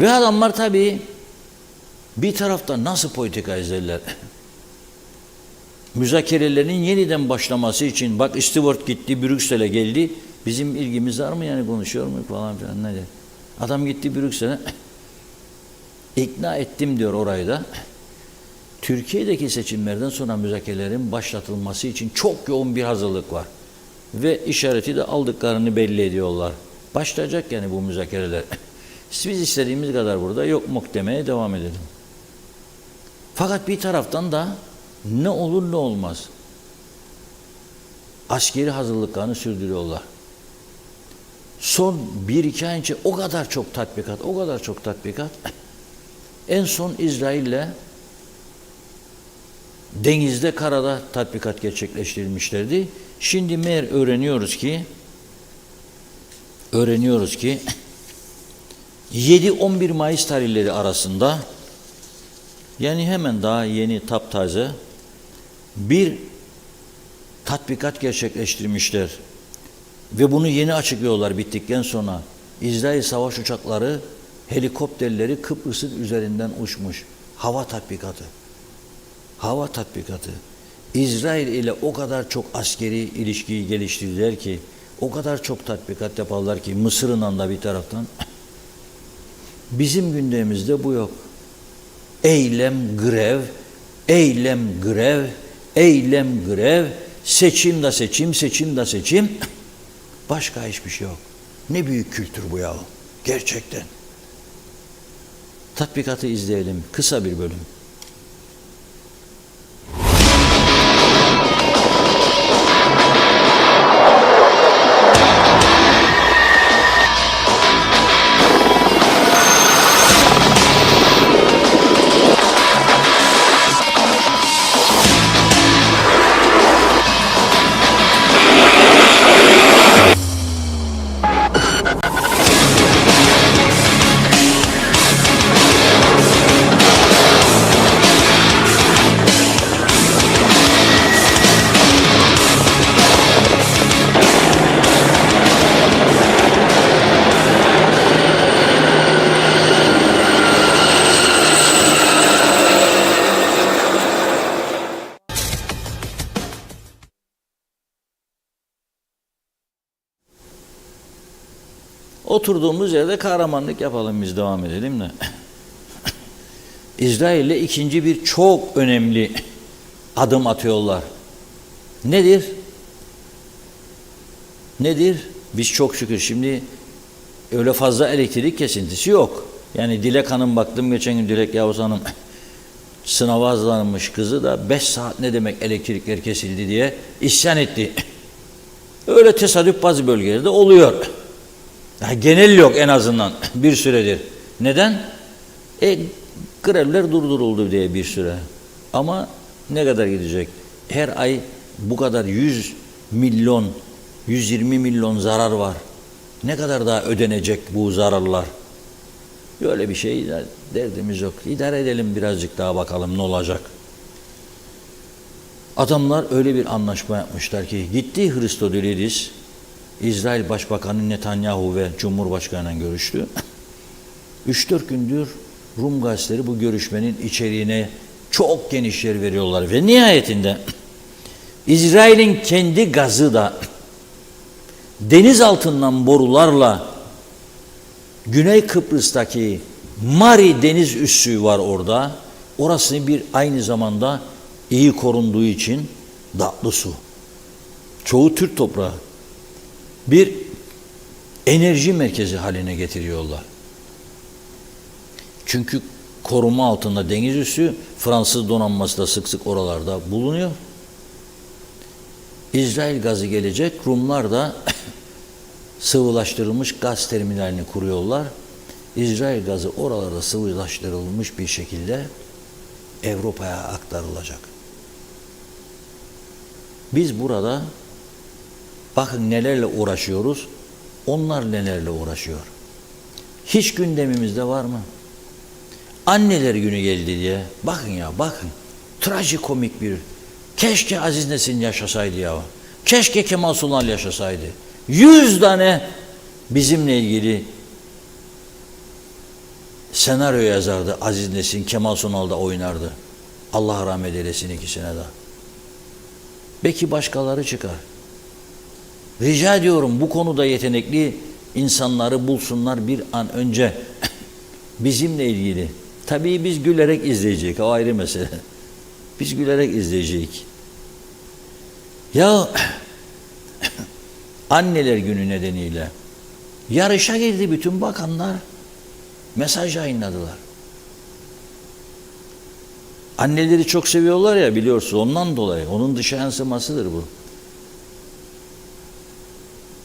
Ve adamlar tabii bir tarafta nasıl politika izlerler? Müzakerelerin yeniden başlaması için bak Stewart gitti Brüksel'e geldi. Bizim ilgimiz var mı yani konuşuyor mu falan filan ne diyor. Adam gitti Brüksel'e ikna ettim diyor orayı da. Türkiye'deki seçimlerden sonra müzakerelerin başlatılması için çok yoğun bir hazırlık var. Ve işareti de aldıklarını belli ediyorlar. Başlayacak yani bu müzakereler. Biz istediğimiz kadar burada yok mok demeye devam edelim. Fakat bir taraftan da ne olur ne olmaz. Askeri hazırlıklarını sürdürüyorlar. Son 1-2 ay önce o kadar çok tatbikat. En son İsrail'le denizde, karada tatbikat gerçekleştirilmişlerdi. Şimdi meğer öğreniyoruz ki 7-11 Mayıs tarihleri arasında yani hemen daha yeni taptaze bir tatbikat gerçekleştirmişler. Ve bunu yeni açıklıyorlar bittikten sonra. İsrail savaş uçakları, helikopterleri Kıbrıs'ın üzerinden uçmuş. Hava tatbikatı. Hava tatbikatı. İsrail ile o kadar çok askeri ilişkiyi geliştirdiler ki, o kadar çok tatbikat yaparlar ki, Mısır'ın da bir taraftan. Bizim gündemimizde bu yok. Eylem, grev, eylem, grev, eylem, grev, seçim de seçim, seçim de seçim. Başka hiçbir şey yok. Ne büyük kültür bu ya. Gerçekten. Tatbikatı izleyelim. Kısa bir bölüm. Oturduğumuz yerde kahramanlık yapalım, biz devam edelim de. İsrail'le ikinci bir çok önemli adım atıyorlar. Nedir? Nedir? Biz çok şükür şimdi öyle fazla elektrik kesintisi yok. Yani Dilek Hanım, baktım geçen gün, Dilek Yavuz Hanım sınava hazırlanmış kızı da 5 saat ne demek elektrikler kesildi diye isyan etti. Öyle tesadüf bazı bölgelerde oluyor. Yani genel yok en azından bir süredir. Neden? Grevler durduruldu diye bir süre. Ama ne kadar gidecek? Her ay bu kadar 100 milyon, 120 milyon zarar var. Ne kadar daha ödenecek bu zararlar? Böyle bir şey derdimiz yok. İdare edelim birazcık daha, bakalım ne olacak. Adamlar öyle bir anlaşma yapmışlar ki, gitti Hristodülidis, İsrail Başbakanı Netanyahu ve Cumhurbaşkanı'yla görüştü. 3-4 gündür Rum gazeteleri bu görüşmenin içeriğine çok geniş yer veriyorlar ve nihayetinde İsrail'in kendi gazı da deniz altından borularla Güney Kıbrıs'taki Mari deniz üssü var orada. Orası bir aynı zamanda iyi korunduğu için tatlı su. Çoğu Türk toprağı. Bir enerji merkezi haline getiriyorlar. Çünkü koruma altında deniz üssü, Fransız donanması da sık sık oralarda bulunuyor. İsrail gazı gelecek, Rumlar da sıvılaştırılmış gaz terminalini kuruyorlar. İsrail gazı oralarda sıvılaştırılmış bir şekilde Avrupa'ya aktarılacak. Biz burada bakın nelerle uğraşıyoruz, onlar nelerle uğraşıyor. Hiç gündemimizde var mı? Anneler günü geldi diye, bakın ya bakın, trajikomik bir, keşke Aziz Nesin yaşasaydı ya, keşke Kemal Sunal yaşasaydı. 100 tane bizimle ilgili senaryo yazardı Aziz Nesin, Kemal Sunal da oynardı. Allah rahmet eylesin ikisine de. Belki başkaları çıkar. Rica ediyorum, bu konuda yetenekli insanları bulsunlar bir an önce bizimle ilgili. Tabii biz gülerek izleyecek, o ayrı mesele. Biz gülerek izleyecek. Ya Anneler Günü nedeniyle yarışa girdi bütün bakanlar, mesaj yayınladılar. Anneleri çok seviyorlar ya, biliyorsunuz, ondan dolayı, onun dışa yansımasıdır bu.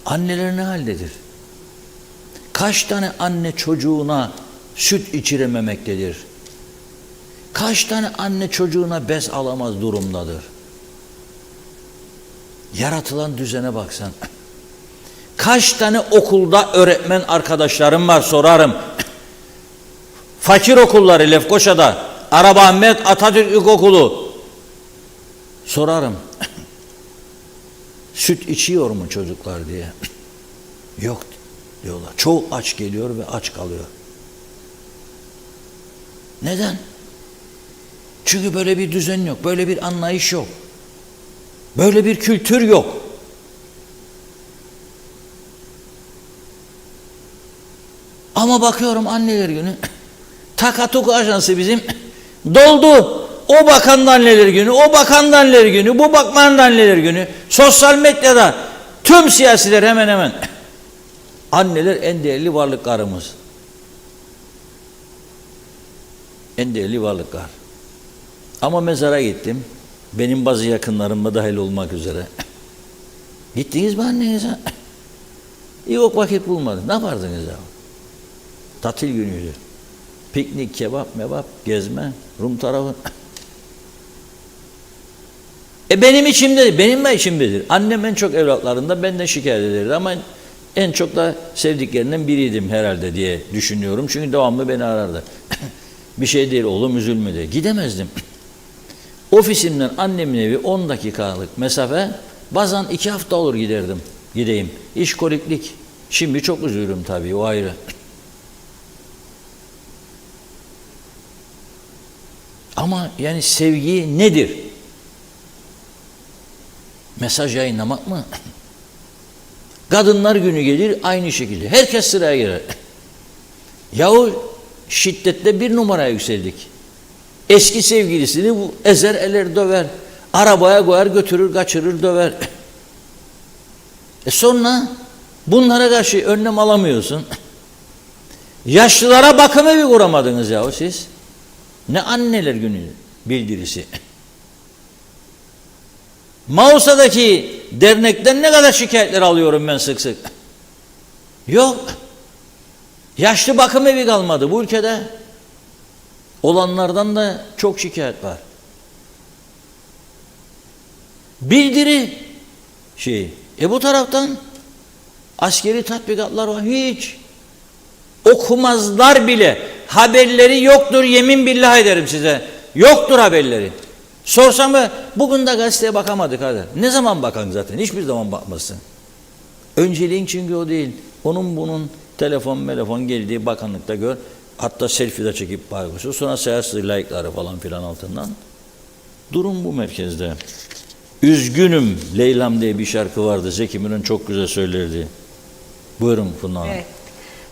Anneler ne haldedir? Kaç tane anne çocuğuna süt içirememektedir? Kaç tane anne çocuğuna bez alamaz durumdadır? Yaratılan düzene baksan. Kaç tane okulda öğretmen arkadaşlarım var, sorarım. Fakir okulları Lefkoşa'da, Arabahmet Atatürk İlkokulu. Sorarım. Süt içiyor mu çocuklar diye. Yok. diyorlar. Çoğu aç geliyor ve aç kalıyor. Neden? Çünkü böyle bir düzen yok, böyle bir anlayış yok. Böyle bir kültür yok. Ama bakıyorum anneler günü, Takatuku Ajansı bizim doldu. O bakanın anneler günü, o bakanın anneler günü, bu bakanın anneler günü. Sosyal medyada tüm siyasiler hemen hemen. Anneler en değerli varlıklarımız. En değerli varlıklar. Ama mezara gittim. Benim bazı yakınlarımla dahil olmak üzere. Gittiniz mi annenize? Yok, vakit bulmadım. Ne yapardınız ya? Tatil günüydü. Piknik, kebap, mebap, gezme, Rum tarafı. Benim içimdedir. Benim de içimdedir. Annem en çok evlatlarında benden şikayet ederdi ama en çok da sevdiklerinden biriydim herhalde diye düşünüyorum. Çünkü devamlı beni arardı. Bir şey değil oğlum, üzülme diye. Gidemezdim. Ofisimden annemin evi 10 dakikalık mesafe, bazen 2 hafta olur gideyim. İşkoliklik. Şimdi çok üzülürüm tabii, o ayrı. Ama yani sevgi nedir? Mesaj yayınlamak mı? Kadınlar günü gelir aynı şekilde. Herkes sıraya girer. Yahu şiddetle 1 numaraya yükseldik. Eski sevgilisini bu ezer eler döver. Arabaya koyar götürür kaçırır döver. Sonra bunlara karşı önlem alamıyorsun. Yaşlılara bakım evi kuramadınız yahu siz. Ne anneler günü bildirisi. Mausa'daki dernekten ne kadar şikayetler alıyorum ben sık sık. Yok. Yaşlı bakım evi kalmadı bu ülkede. Olanlardan da çok şikayet var. Bildiri bu taraftan askeri tatbikatlar var. Hiç okumazlar bile. Haberleri yoktur, yemin billah ederim size. Yoktur haberleri. Sorsam mı bugün de gazeteye bakamadık hadi. Ne zaman bakan zaten? Hiçbir zaman bakmasın. Önceliğin çünkü o değil. Onun bunun telefon geldiği bakanlıkta gör. Hatta selfie de çekip paylaşıyor. Sonra siyasi layıkları falan filan altından. Durum bu merkezde. Üzgünüm Leylam diye bir şarkı vardı. Zeki Müren çok güzel söylerdi. Buyurun Funda Hanım. Evet.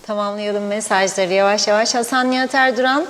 Tamamlayalım mesajları yavaş yavaş. Hasan Nihat Erduran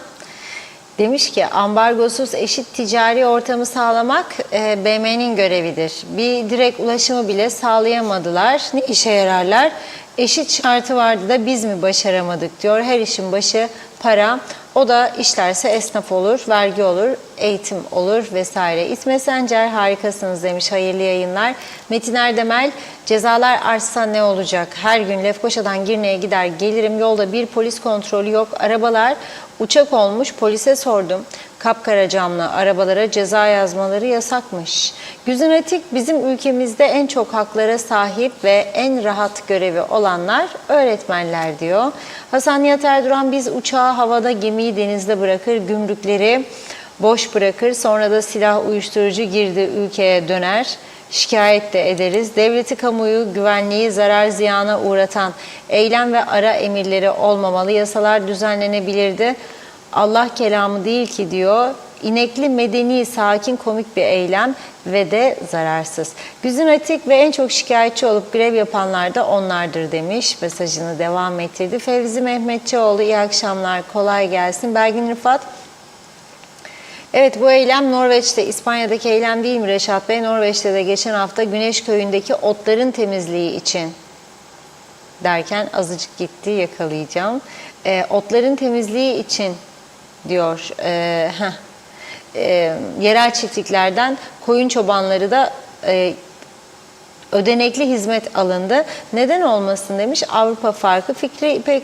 demiş ki ambargosuz eşit ticari ortamı sağlamak BM'nin görevidir. Bir direkt ulaşımı bile sağlayamadılar. Ne işe yararlar? Eşit şartı vardı da biz mi başaramadık diyor. Her işin başı para. O da işlerse esnaf olur, vergi olur, eğitim olur vesaire. İsmet Sencer harikasınız demiş, hayırlı yayınlar. Metin Erdemel cezalar artsa ne olacak? Her gün Lefkoşa'dan Girne'ye gider gelirim, yolda bir polis kontrolü yok. Arabalar uçak olmuş, polise sordum. Kapkara camlı arabalara ceza yazmaları yasakmış. Güzin Atik bizim ülkemizde en çok haklara sahip ve en rahat görevi olanlar öğretmenler diyor. Hasan Nihat Erduran biz uçağı havada, gemiyi denizde bırakır, gümrükleri boş bırakır, sonra da silah uyuşturucu girdi ülkeye döner. Şikayet de ederiz. Devleti, kamuyu, güvenliği zarar ziyana uğratan eylem ve ara emirleri olmamalı. Yasalar düzenlenebilirdi. Allah kelamı değil ki diyor. İnekli, medeni, sakin, komik bir eylem ve de zararsız. Güzin Atik ve en çok şikayetçi olup grev yapanlar da onlardır demiş. Mesajını devam ettirdi. Fevzi Mehmetçioğlu iyi akşamlar, kolay gelsin. Belgin Rıfat. Evet, bu eylem Norveç'te, İspanya'daki eylem değil mi Reşat Bey? Norveç'te de geçen hafta Güneş Köyü'ndeki otların temizliği için derken azıcık gitti, yakalayacağım. Otların temizliği için diyor. Yerel çiftliklerden koyun çobanları da ödenekli hizmet alındı. Neden olmasın demiş. Avrupa farkı.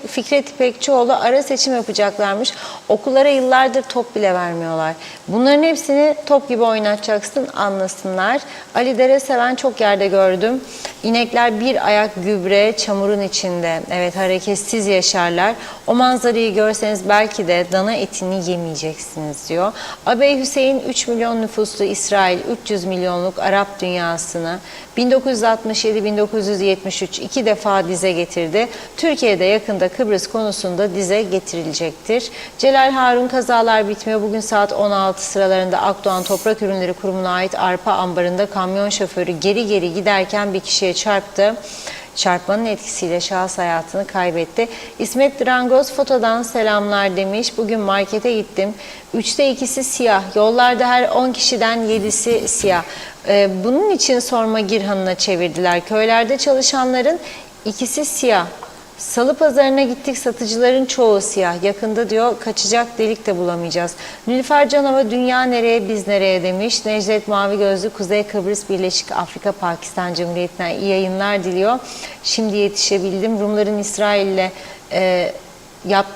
Fikret İpekçioğlu ara seçim yapacaklarmış. Okullara yıllardır top bile vermiyorlar. Bunların hepsini top gibi oynatacaksın, anlasınlar. Ali Dereseven çok yerde gördüm. İnekler bir ayak gübre, çamurun içinde. Evet, hareketsiz yaşarlar. O manzarayı görseniz belki de dana etini yemeyeceksiniz diyor. Abey Hüseyin 3 milyon nüfuslu İsrail, 300 milyonluk Arap dünyasını 19 1967-1973 2 defa dize getirdi. Türkiye'de yakında Kıbrıs konusunda dize getirilecektir. Celal Harun kazalar bitmiyor. Bugün saat 16 sıralarında Akdoğan Toprak Ürünleri Kurumu'na ait arpa ambarında kamyon şoförü geri giderken bir kişiye çarptı. Çarpmanın etkisiyle şahıs hayatını kaybetti. İsmet Drangoz fotodan selamlar demiş. Bugün markete gittim. 3'te 2'si siyah. Yollarda her 10 kişiden 7'si siyah. Bunun için sorma Girhan'ına çevirdiler. Köylerde çalışanların ikisi siyah. Salı pazarına gittik, satıcıların çoğu siyah. Yakında diyor kaçacak delik de bulamayacağız. Nilüfer Canova dünya nereye biz nereye demiş. Necdet Mavi Gözlü Kuzey Kıbrıs Birleşik Afrika Pakistan Cumhuriyeti'nden iyi yayınlar diliyor. Şimdi yetişebildim. Rumların İsrail'le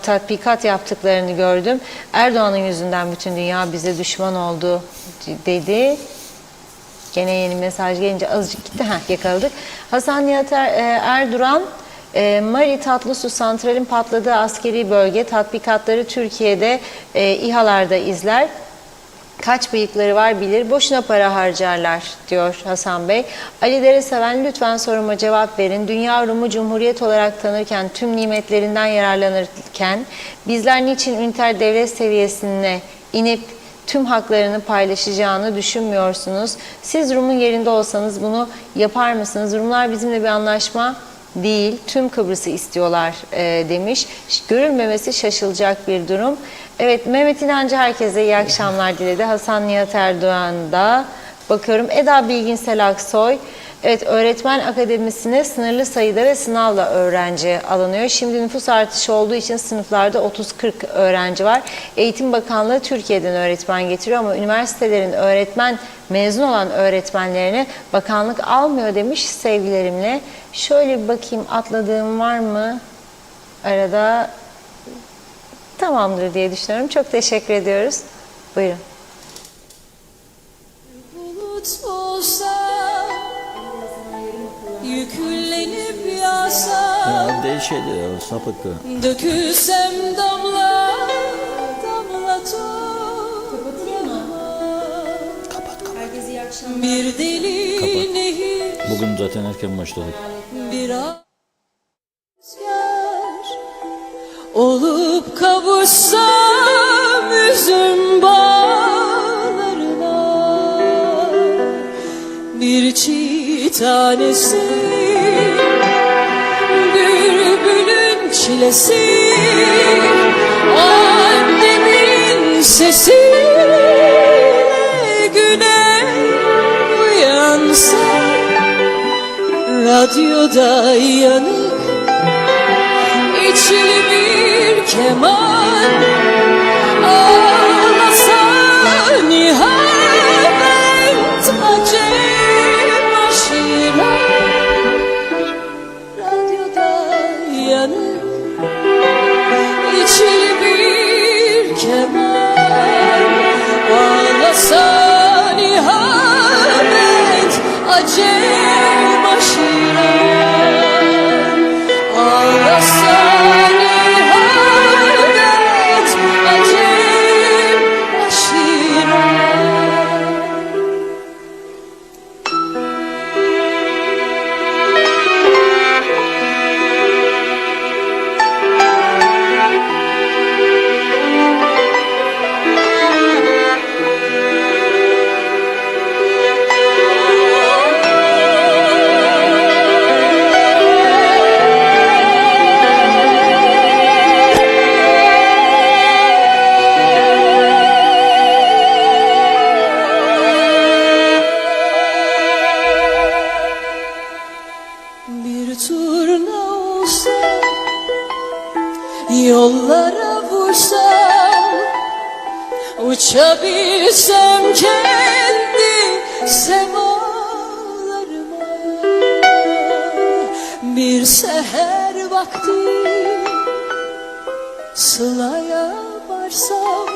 tatbikat yaptıklarını gördüm. Erdoğan'ın yüzünden bütün dünya bize düşman oldu dedi. Gene yeni mesaj gelince azıcık gitti. Yakaladık. Hasan Nihat Erduran Mari Tatlısu Santral'in patladığı askeri bölge tatbikatları Türkiye'de İHA'larda izler. Kaç bıyıkları var bilir, boşuna para harcarlar diyor Hasan Bey. Ali Dereseven lütfen soruma cevap verin. Dünya Rum'u cumhuriyet olarak tanırken, tüm nimetlerinden yararlanırken bizler niçin üniter devlet seviyesine inip tüm haklarını paylaşacağını düşünmüyorsunuz? Siz Rum'un yerinde olsanız bunu yapar mısınız? Rumlar bizimle bir anlaşma değil, tüm Kıbrıs'ı istiyorlar demiş. Görülmemesi şaşılacak bir durum. Evet, Mehmet İnancı herkese iyi akşamlar diledi. Hasan Nihat Erdoğan da bakıyorum. Eda Bilginsel Aksoy, evet öğretmen akademisine sınırlı sayıda ve sınavla öğrenci alınıyor. Şimdi nüfus artışı olduğu için sınıflarda 30-40 öğrenci var. Eğitim Bakanlığı Türkiye'den öğretmen getiriyor ama üniversitelerin mezun olan öğretmenlerini bakanlık almıyor demiş sevgilerimle. Şöyle bir bakayım atladığım var mı? Arada tamamdır diye düşünüyorum. Çok teşekkür ediyoruz. Buyurun. Bulut olsa, yüklenip yağsa, Değişedi ya sapıklı. dökülsem damla damla toprağa. Kapat. Herkese iyi akşamlar. Bir deli Kapat. nehir, Bugün zaten erken başladık. bir rüzgar olup kavuşsam üzüm bağlarına, bir çiğ tanesi bülbülün çilesi, annemin sesiyle güne uyansam, radyoda yanık içli bir keman ağlasa nihayet acem aşina, radyoda yanık içli bir keman ağlasa nihayet acem aşina, ağlasa nihayet acem aşina. Bir turna olsa, yollara vursam, uçabilsem kendi semalarıma, bir seher vakti Sıla'ya varsam,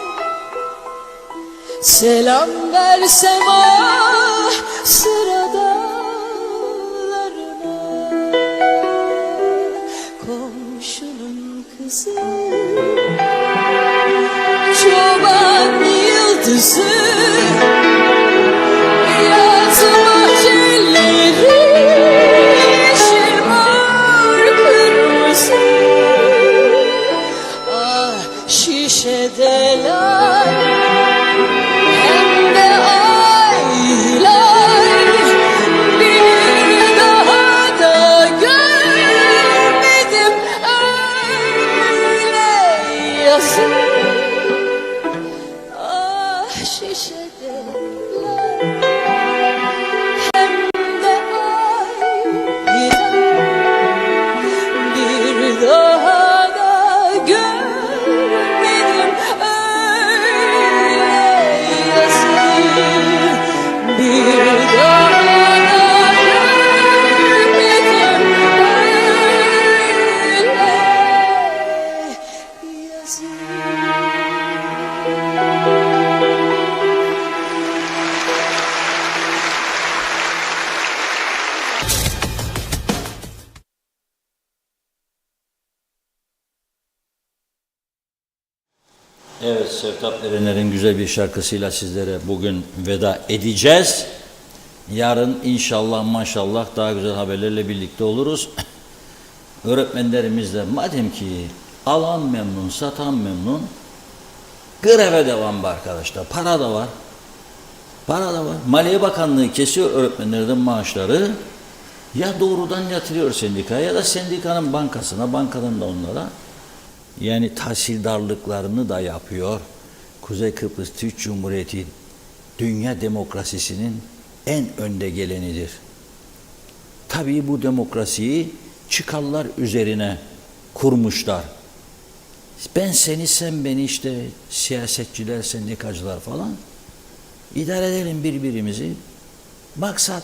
selam versem ah sıradalarına, komşunun kızı, çoban yıldızı, yaz bahçeleri şişedeler hem de aylar, bir daha da görmedim öyle yazın. Ah şişedeler hem de aylar, bir daha da görmedim öyle yazın. Bir daha da görmedim öyle yazın. Evet, Sevtap Erener'in güzel bir şarkısıyla sizlere bugün veda edeceğiz. Yarın inşallah maşallah daha güzel haberlerle birlikte oluruz. Öğretmenlerimiz de madem ki alan memnun, satan memnun, greve devam arkadaşlar. Para da var. Para da var. Maliye Bakanlığı kesiyor öğretmenlerden maaşları. Ya doğrudan yatırıyor sendikaya ya da sendikanın bankasına, bankadan da onlara. Yani tahsildarlıklarını da yapıyor. Kuzey Kıbrıs Türk Cumhuriyeti dünya demokrasisinin en önde gelenidir. Tabii bu demokrasiyi çıkarlar üzerine kurmuşlar. Ben seni, sen beni, işte siyasetçiler, sendikacılar falan idare edelim birbirimizi. Maksat,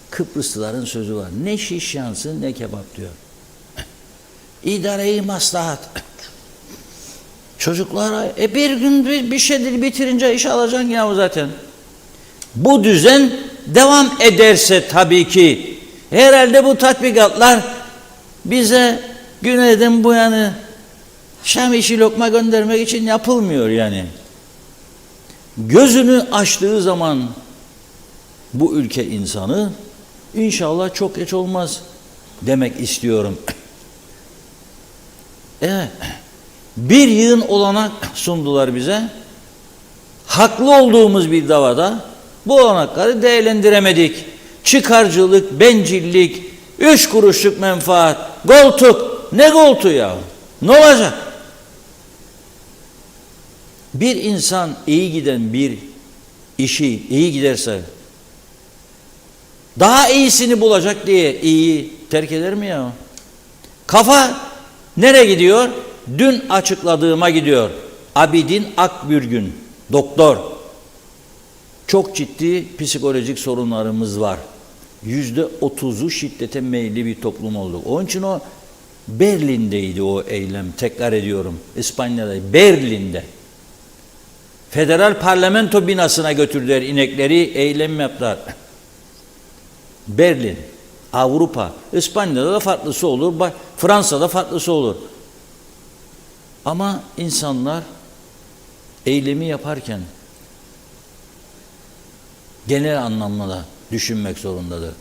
Kıbrıslıların sözü var. Ne şiş yansın ne kebap diyor. İdare-i maslahat. Çocuklara bir gün bir şeydir bitirince iş alacaksın ya zaten. Bu düzen devam ederse tabii ki herhalde bu tatbikatlar bize güneyden bu yana Şam işi lokma göndermek için yapılmıyor yani. Gözünü açtığı zaman bu ülke insanı inşallah çok geç olmaz demek istiyorum. Evet. Bir yığın olanak sundular bize. Haklı olduğumuz bir davada bu olanakları değerlendiremedik. Çıkarcılık, bencillik, 3 kuruşluk menfaat, koltuk. Ne koltuğu ya? Ne olacak? Bir insan iyi giden bir işi iyi giderse daha iyisini bulacak diye iyi terk eder mi ya? Kafa nereye gidiyor? Dün açıkladığıma gidiyor. Abidin Akbürgün, doktor. Çok ciddi psikolojik sorunlarımız var. %30'u şiddete meyilli bir toplum olduk. Onun için o Berlin'deydi o eylem. Tekrar ediyorum. İspanya'da, Berlin'de. Federal parlamento binasına götürdüler inekleri, eylem yaptılar. Berlin, Avrupa, İspanya'da da farklısı olur, Fransa'da farklısı olur. Ama insanlar eylemi yaparken genel anlamda düşünmek zorundadır.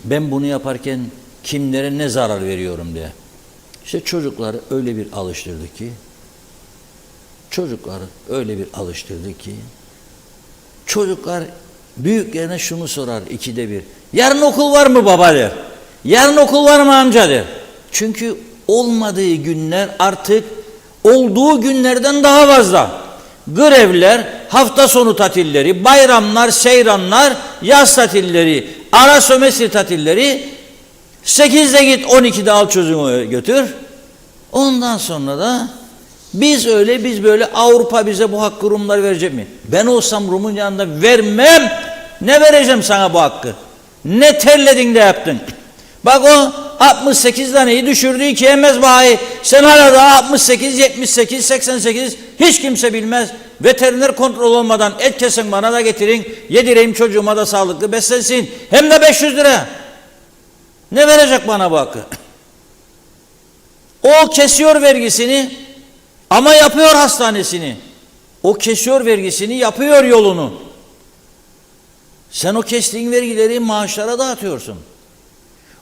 Ben bunu yaparken kimlere ne zarar veriyorum diye. İşte çocukları öyle bir alıştırdı ki çocuklar büyüklerine şunu sorar 2'de 1. Yarın okul var mı baba der. Yarın okul var mı amca der. Çünkü olmadığı günler artık olduğu günlerden daha fazla. Grevler, hafta sonu tatilleri, bayramlar, seyranlar, yaz tatilleri, ara sömestr tatilleri, 8'de git 12'de al çocuğunu götür. Ondan sonra da biz böyle Avrupa bize bu hakkı Rumlar verecek mi? Ben olsam Rum'un yanında vermem. Ne vereceğim sana bu hakkı? Ne terledin de yaptın? Bak o 68 taneyi düşürdü 2'ye mezbahayı. Sen hala daha 68, 78, 88 hiç kimse bilmez. Veteriner kontrol olmadan et kesin bana da getirin. Yedireyim çocuğuma da sağlıklı beslensin. Hem de 500 lira. Ne verecek bana bu hakkı? O kesiyor vergisini ama yapıyor hastanesini. O kesiyor vergisini, yapıyor yolunu. Sen o kestiğin vergileri maaşlara dağıtıyorsun.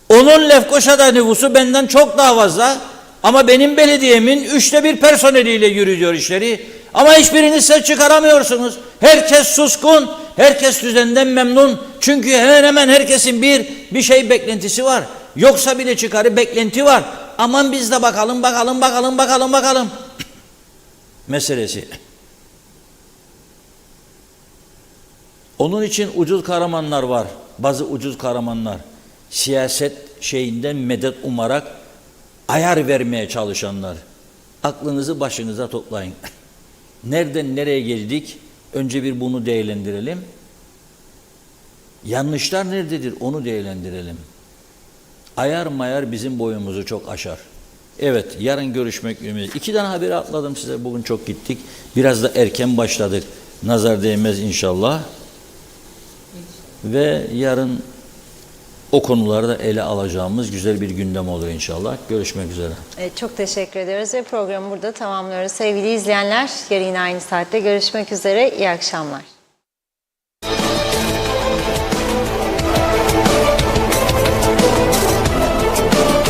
Onun Lefkoşa'da nüfusu benden çok daha fazla Ama benim belediyemin 1/3 personeliyle yürüyor işleri. Ama hiçbiriniz ses çıkaramıyorsunuz. Herkes suskun, herkes düzenden memnun. Çünkü hemen hemen herkesin bir şey beklentisi var. Yoksa bile çıkarı beklenti var. Aman biz de bakalım meselesi. Onun için ucuz kahramanlar var. Bazı ucuz kahramanlar. Siyaset şeyinden medet umarak ayar vermeye çalışanlar. Aklınızı başınıza toplayın. Nereden nereye geldik? Önce bir bunu değerlendirelim. Yanlışlar nerededir? Onu değerlendirelim. Ayar mayar bizim boyumuzu çok aşar. Evet, yarın görüşmek ümidiyle. 2 tane haberi atladım size. Bugün çok gittik. Biraz da erken başladık. Nazar değmez inşallah. Ve yarın o konuları da ele alacağımız güzel bir gündem olur inşallah. Görüşmek üzere. Evet, çok teşekkür ediyoruz ve programı burada tamamlıyoruz. Sevgili izleyenler, yarın yine aynı saatte görüşmek üzere. İyi akşamlar.